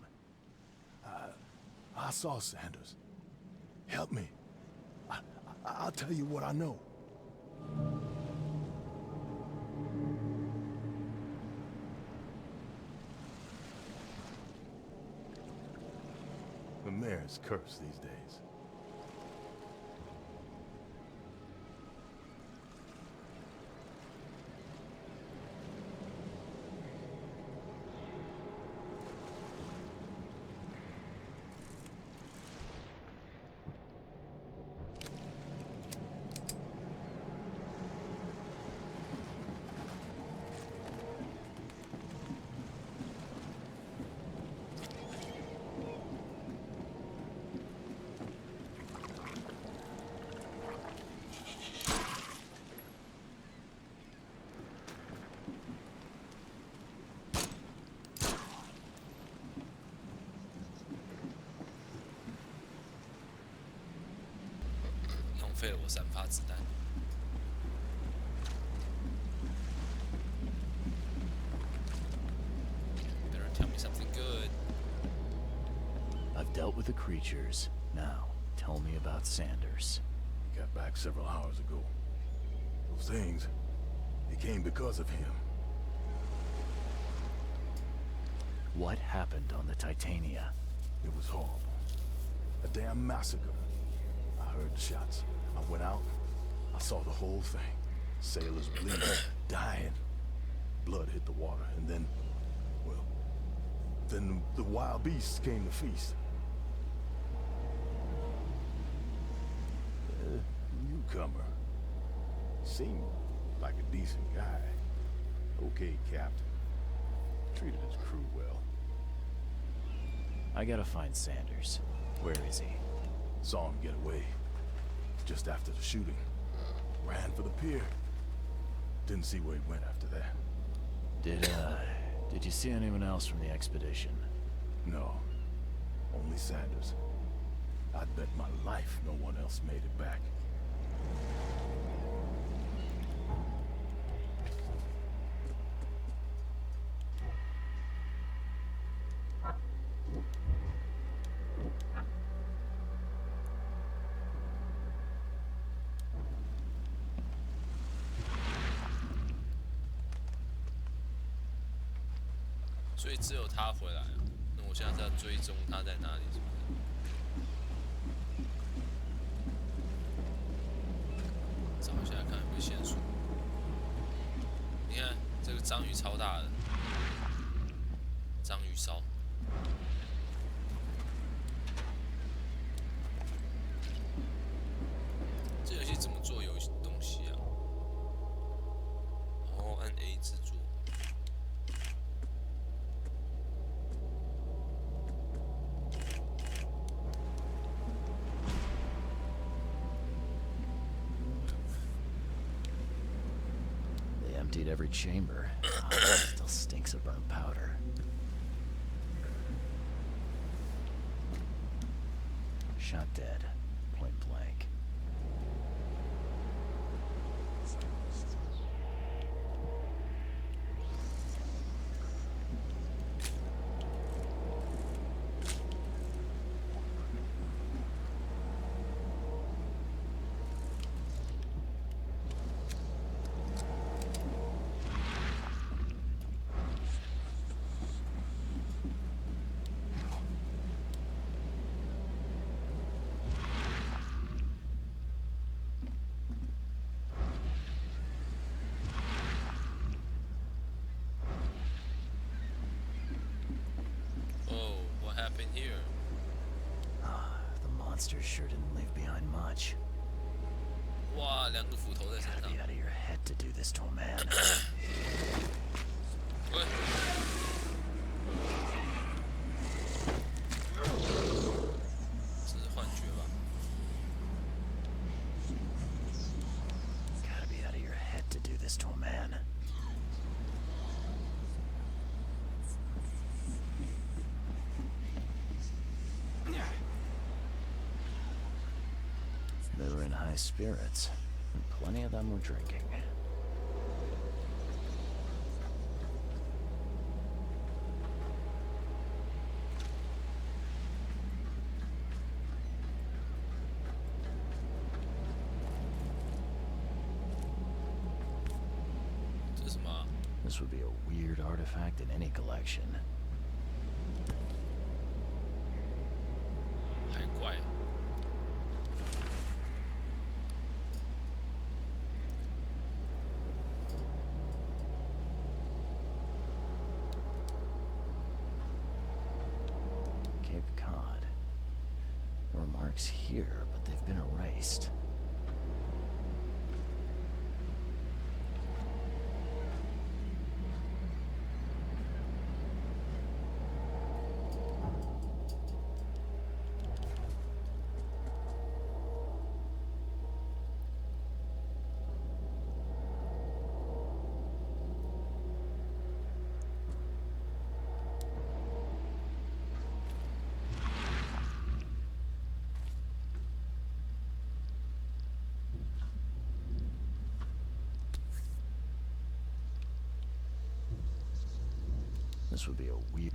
I saw Sanders. Help me. I'll tell you what I know. The mayor's cursed these days.费了我3发子弹。Better tell me something good. I've dealt with the creatures. Now, tell me about Sanders. He got back several hours ago. Those things, they came because of him. What happened on the Titania? It was horrible. A damn massacre. I heard the shots. I went out. I saw the whole thing. Sailors bleeding, dying. Blood hit the water, and then, well, then the wild beasts came to feast. Newcomer. Seemed like a decent guy. Okay, Captain. Treated his crew well. I gotta find Sanders. Where is he? Saw him get away. Just after the shooting. Ran for the pier. Didn't see where he went after that. Did you see anyone else from the expedition? No. Only Sanders. I'd bet my life no one else made it back.所以只有他回来了。那我现在是要追踪他在哪里，是不是？找一下看有没有线索。你看这个章鱼超大的，章鱼烧。这游戏怎么做东西啊？哦，按 A 制作。Emptied every chamber. Still stinks of burnt powder. Shot dead. Point blank. here. The monsters sure didn't leave behind much. 哇，2个斧头在身上。 Gotta be out of your head to do this to a man. 喂。这是幻觉吧？ Gotta be out of your head to do this to a man. They were in high spirits, and plenty of them were drinking. This would be a weird artifact in any collection. 还怪。 Cape Cod. There were marks here, but they've been erased. This would be a weird...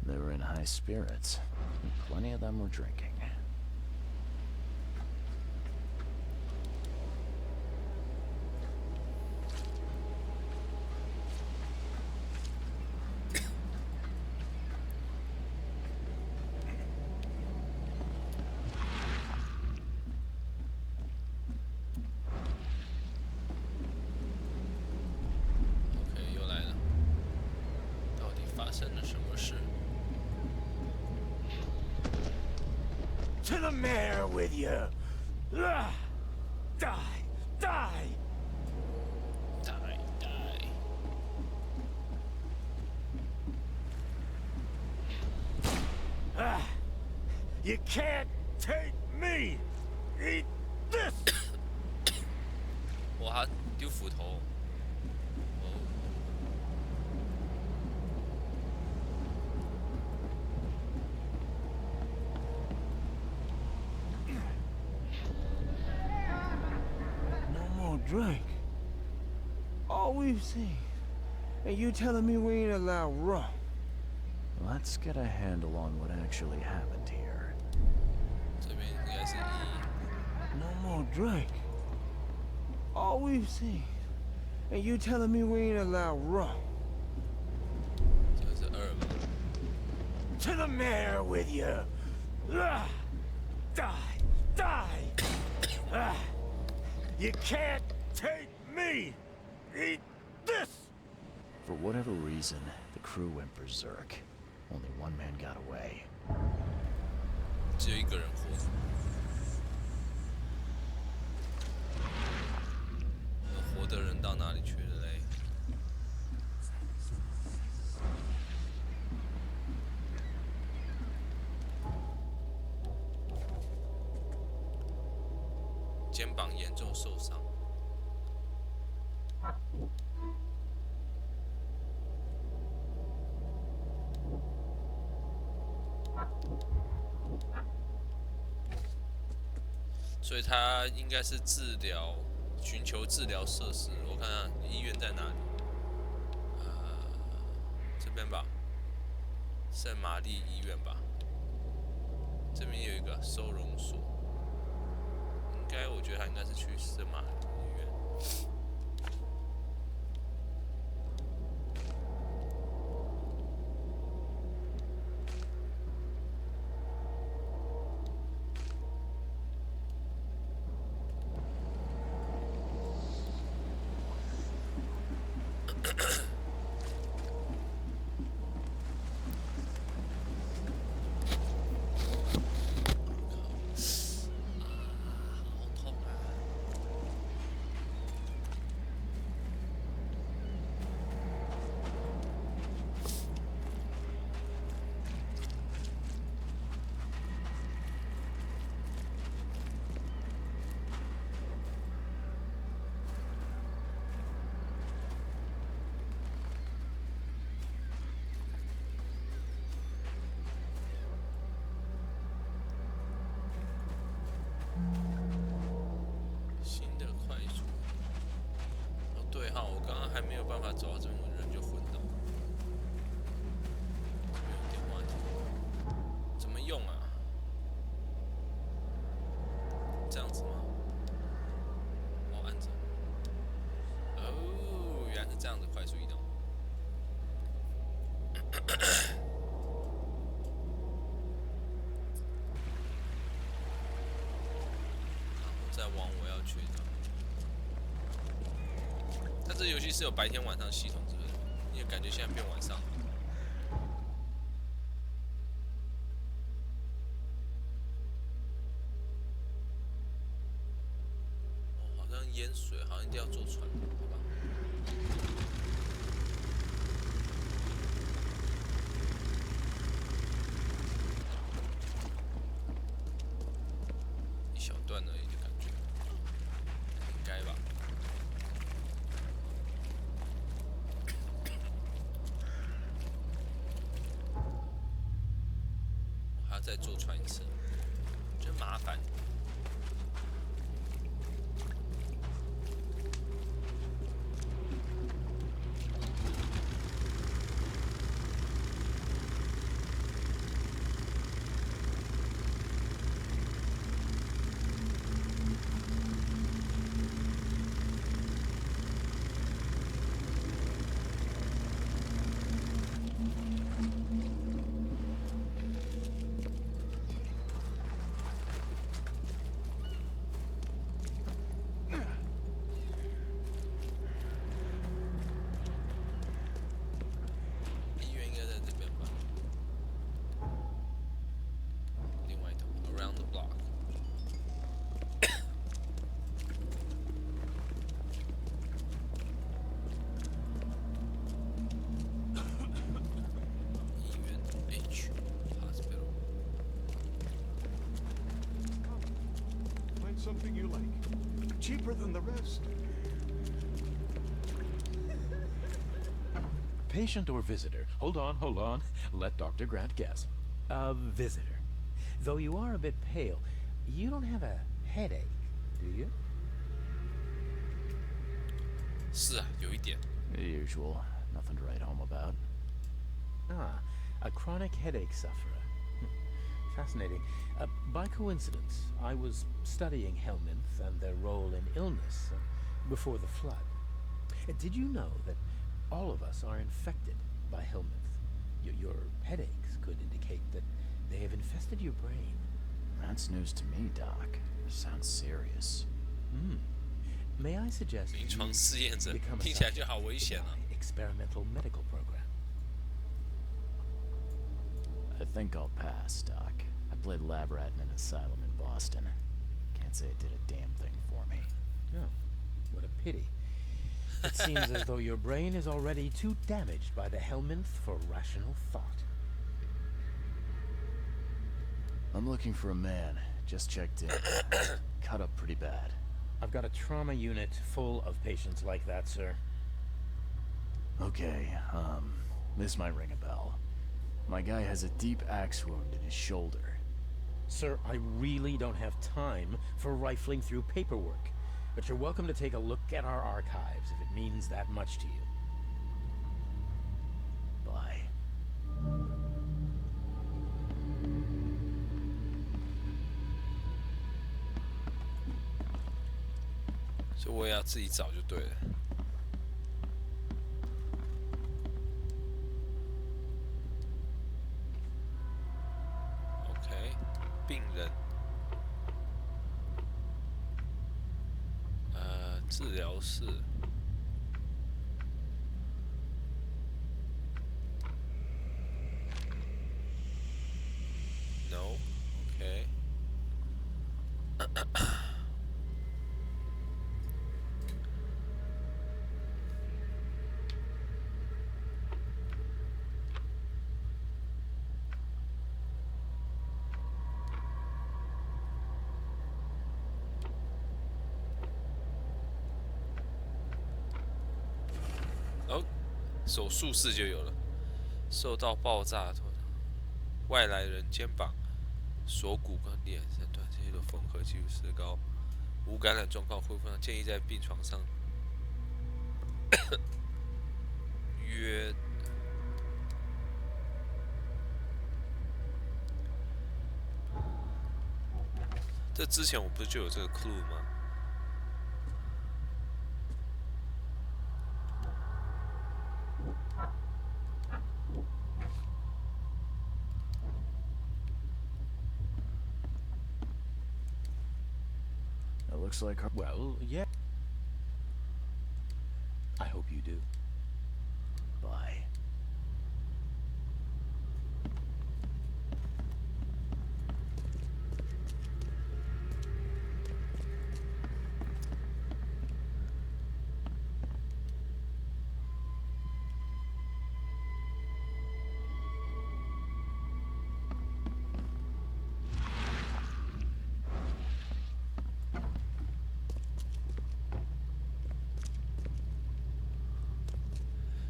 They were in high spirits, and plenty of them were drinking. To the mayor with you! Die! Die! Die. You can't take me! Eat this! 哇，他丢斧头。 Drink. All we've seen. And you telling me we ain't allowed rum? Let's get a handle on what actually happened here. 这边应该是1。 No more drink. All we've seen. And you telling me we ain't allowed rum? 这个是2嘛。 To the mayor with you! Die! Die! You can't take me! Eat this! For whatever reason, the crew went berserk. Only one man got away. 只有1个人活。活的人到哪里去了嘞？肩膀严重受伤。 所以他应该是治疗，寻求治疗设施。我看看医院在哪里？这边吧，圣玛丽医院吧。这边有一个收容所，我觉得他应该是去圣玛丽医院。还没有办法走到这边，我人就昏倒。这边有电话亭，怎么用啊？这样子吗？哦，按着。哦，原来是这样子快速移动。再往我要去的。它这游戏是有白天晚上系统，是不是？因为感觉现在变晚上。哦，好像淹水，好像一定要坐船，好吧？一小段而已的感觉，应该吧？我还要再坐船一次，真麻烦。医院应该在这边吧？另外一头 ，around the block。医院 H hospital。 Find something you like. Cheaper than the rest. Patient or visitor? Hold on. Let Dr. Grant guess. A visitor. Though you are a bit pale, you don't have a headache, do you? 是啊，有一点。 The usual. Nothing to write home about. Ah, a chronic headache sufferer. Fascinating. By coincidence, I was studying helminths and their role in illness before the flood. Did you know that all of us are infected by helminth? Your headaches could indicate that they have infested your brain. That's news to me, Doc. Sounds serious. May I suggest 临床试验者 become a 听起来就好危险啊！ experimental medical program? I think I'll pass, Doc. I played lab rat in an asylum in Boston. Can't say it did a damn thing for me. Oh, what a pity. It seems as though your brain is already too damaged by the helminth for rational thought. I'm looking for a man. Just checked in. Cut up pretty bad. I've got a trauma unit full of patients like that, sir. Okay, this might ring a bell. My guy has a deep axe wound in his shoulder. Sir, I really don't have time for rifling through paperwork, but you're welcome to take a look at our archives if it means that much to you. Bye. 所以我也要自己找就对了。OK， 病人，治疗室。No，OK。哦，手术室就有了。受到爆炸，外来人肩膀、锁骨跟脸三段这些都缝合，技术失高，无感染状况恢复上，建议在病床上这之前我不是就有这个 clue 吗？ It looks like her. Well, yeah. I hope you do. Bye.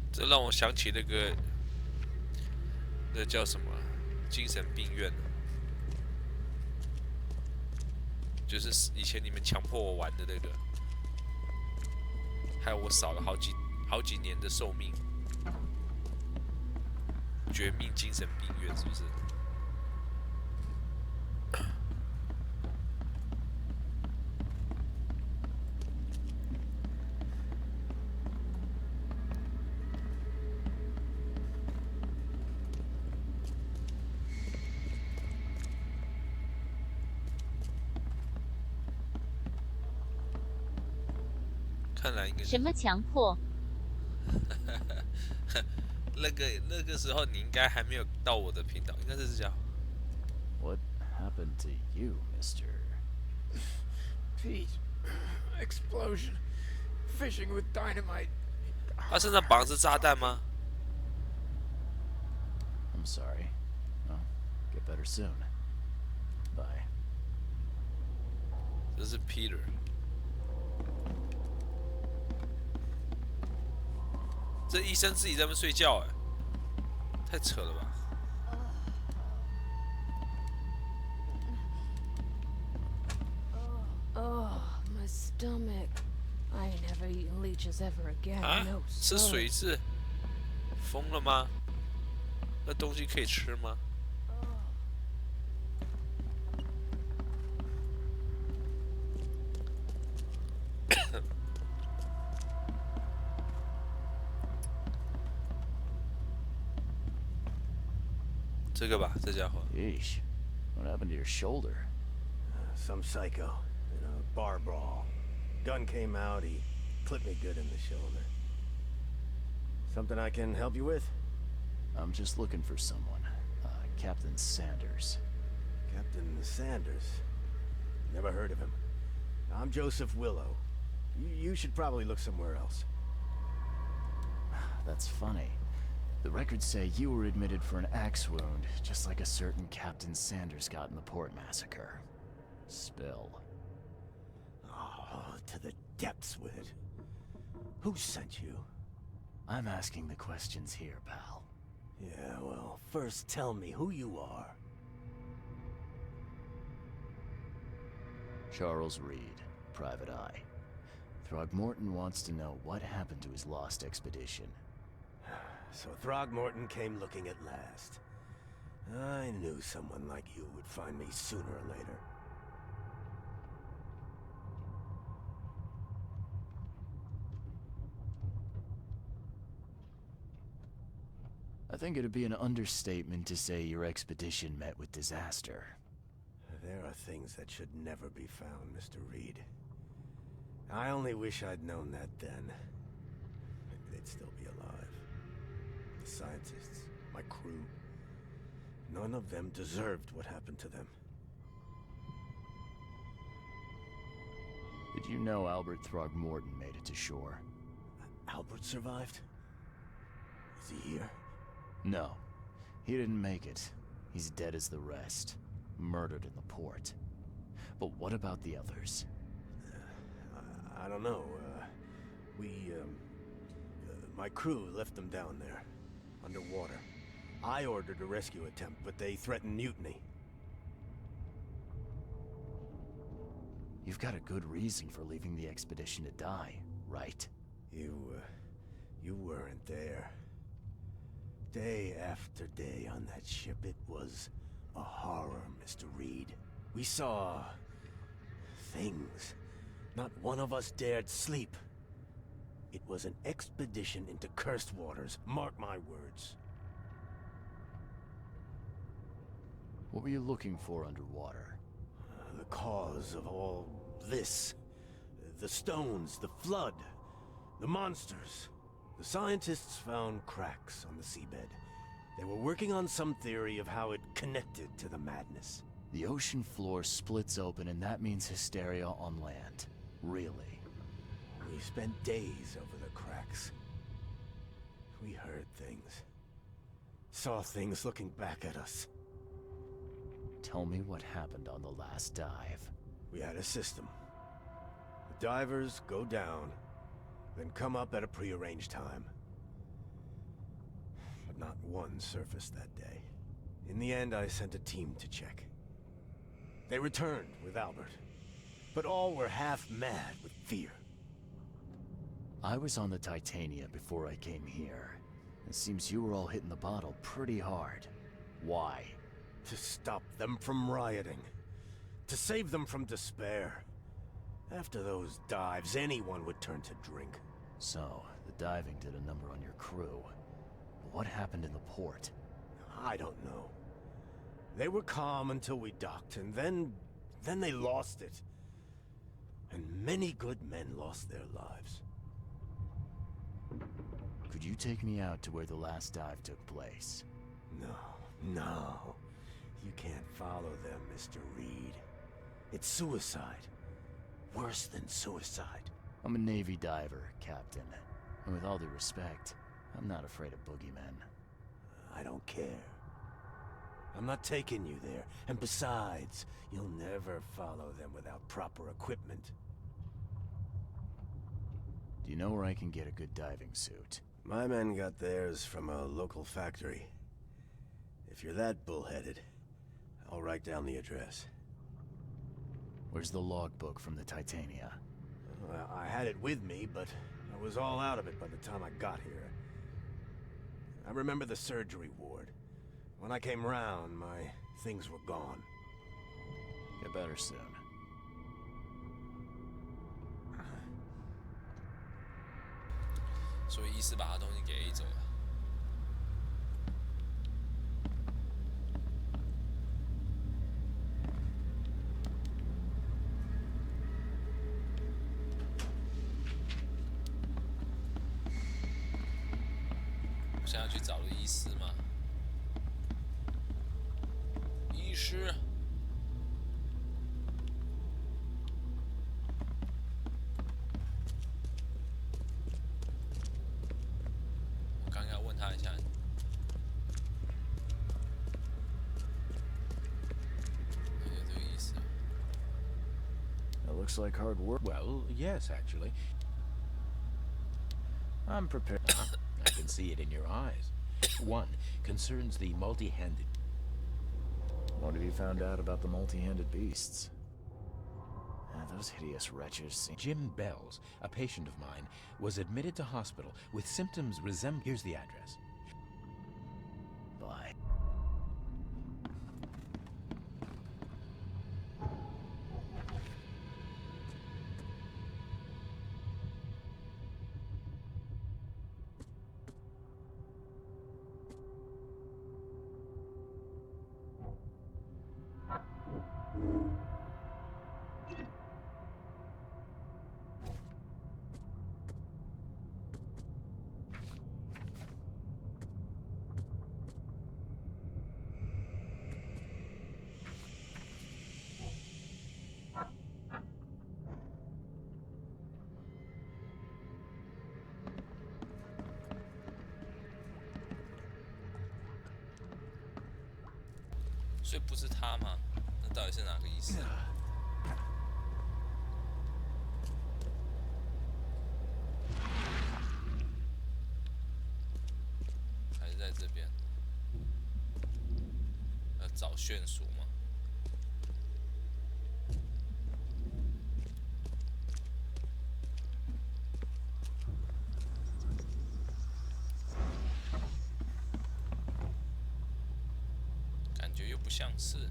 这让我想起那叫什么精神病院，就是以前你们强迫我玩的那个，害我少了好几年的寿命。绝命精神病院是不是？看来应该什么强迫？那个时候你应该还没有到我的频道，应该是这样。What happened to you, Mister? Pete, explosion, fishing with dynamite. 他身上绑的是炸弹吗？ I'm sorry. Well, get better soon. Bye. 这是 Peter。 这医生自己在那边睡觉，哎，太扯了吧！ Oh, my stomach. I ain't never eaten leeches ever again. 啊 No, 吃 sir. 水蛭，疯了吗？那东西可以吃吗？这个吧，这家伙。 Yeesh. What happened to your shoulder? Some psycho in a bar brawl. Gun came out, he clipped me good in the shoulder. Something I can help you with? I'm just looking for someone. Captain Sanders. Captain Sanders? Never heard of him. I'm Joseph Willow. You should probably look somewhere else. That's funny. The records say you were admitted for an axe wound, just like a certain Captain Sanders got in the port massacre. Spill. Oh, to the depths with it. Who sent you? I'm asking the questions here, pal. Yeah, well, first tell me who you are. Charles Reed, Private Eye. Throgmorton wants to know what happened to his lost expedition. So Throgmorton came looking at last. I knew someone like you would find me sooner or later. I think it'd be an understatement to say your expedition met with disaster. There are things that should never be found, Mr. Reed. I only wish I'd known that then. Maybe they'd still be alive. The scientists, my crew. None of them deserved what happened to them. Did you know Albert Throgmorton made it to shore? Albert survived? Is he here? No. He didn't make it. He's dead as the rest. Murdered in the port. But what about the others? I don't know. My crew left them down there, underwater. I ordered a rescue attempt, but they threatened mutiny. You've got a good reason for leaving the expedition to die, right? You weren't there. Day after day on that ship, it was a horror, Mr. Reed. We saw things. Not one of us dared sleep. It was an expedition into cursed waters, mark my words. What were you looking for underwater? The cause of all this. The stones, the flood, the monsters. The scientists found cracks on the seabed. They were working on some theory of how it connected to the madness. The ocean floor splits open and that means hysteria on land. Really? We spent days over the cracks. We heard things. Saw things looking back at us. Tell me what happened on the last dive. We had a system. The divers go down, then come up at a prearranged time. But not one surfaced that day. In the end, I sent a team to check. They returned with Albert, but all were half mad with fear. I was on the Titania before I came here. It seems you were all hitting the bottle pretty hard. Why? To stop them from rioting. To save them from despair. After those dives, anyone would turn to drink. So, the diving did a number on your crew. But what happened in the port? I don't know. They were calm until we docked, and then they lost it. And many good men lost their lives. Could you take me out to where the last dive took place? No. You can't follow them, Mr. Reed. It's suicide. Worse than suicide. I'm a Navy diver, Captain. And with all due respect, I'm not afraid of boogeymen. I don't care. I'm not taking you there. And besides, you'll never follow them without proper equipment. Do you know where I can get a good diving suit? My men got theirs from a local factory. If you're that bullheaded, I'll write down the address. Where's the logbook from the Titania? Well, I had it with me, but I was all out of it by the time I got here. I remember the surgery ward. When I came round, my things were gone. Get better soon.所以医师把他东西给 A 走了。我现在要去找医师吗？医师。他一下。有这个意思。It looks like hard work. Well, yes, actually. I'm prepared. I can see it in your eyes. One concerns the multi-handed. What have you found out about the multi-handed beasts? Those hideous wretches seem... Jim Bells, a patient of mine, was admitted to hospital with symptoms resembling... Here's the address. Bye.所以不是他吗？那到底是哪个意思？还是在这边？要找眷属吗？感觉又不像是。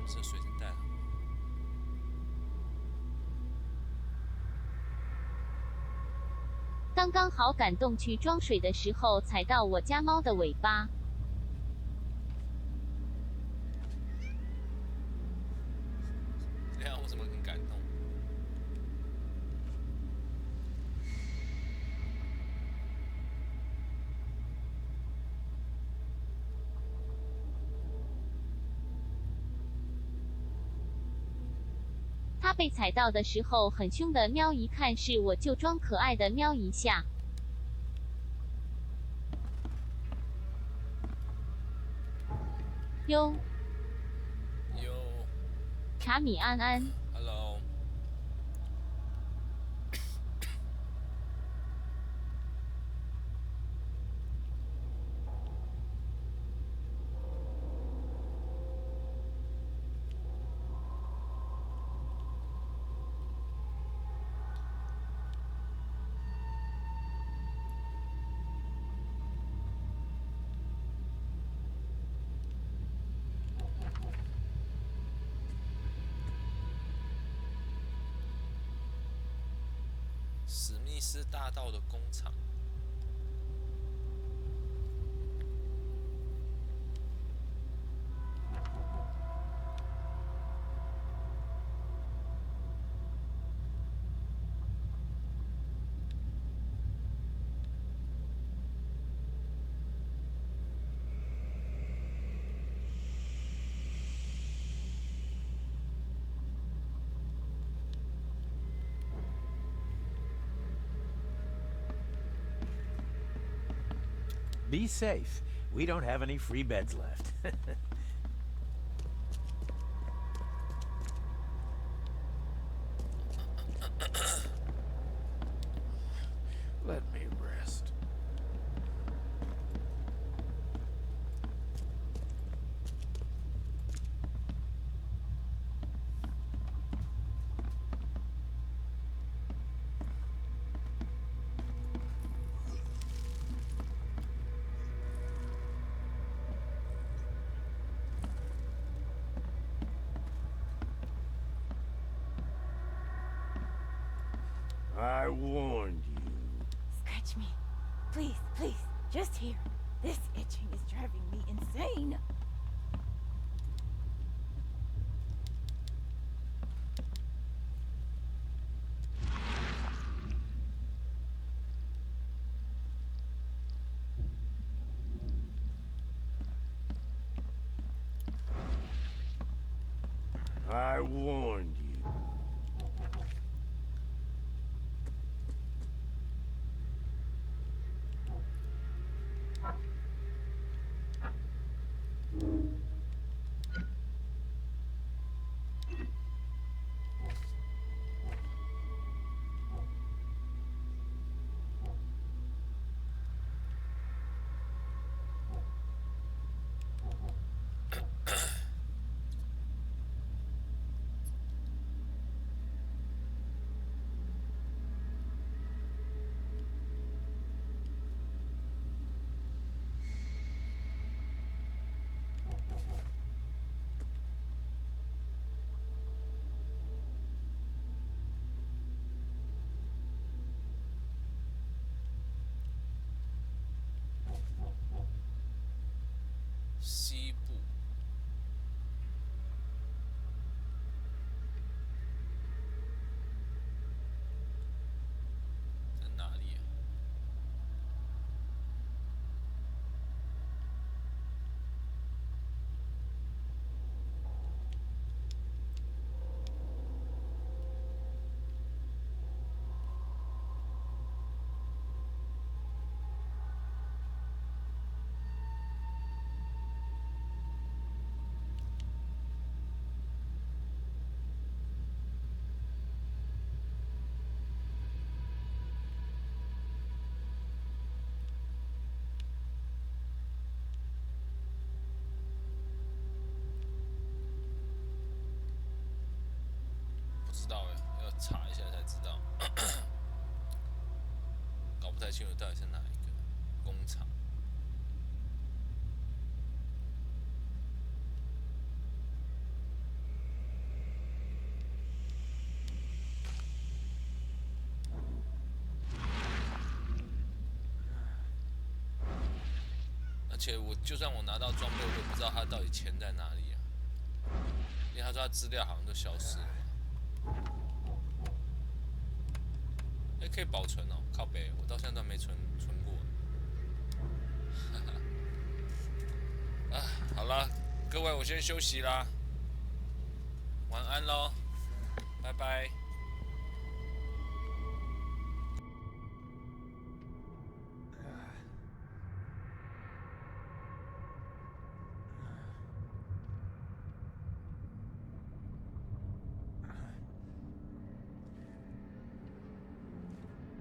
不是随身带的。刚刚好感动去装水的时候踩到我家猫的尾巴。这样为什么很感动？它被踩到的时候很凶的喵一看是我就装可爱的喵一下。哟。哟。茶米安安。Hello。史密斯大道的工厂。Be safe. We don't have any free beds left. Let me rest. I warned you. Scratch me. Please, please, just here. This itching is driving me insane. I warned you.西部。在哪里啊？不知道哎，要查一下才知道。搞不太清楚到底是哪一个工厂。且我就算我拿到装备，我也不知道它到底钱在哪里啊。因为他说他资料好像都消失了。哎，可以保存哦，靠北，我到现在都没存过。啊，好了，各位，我先休息啦，晚安喽，拜拜。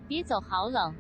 别走，好冷。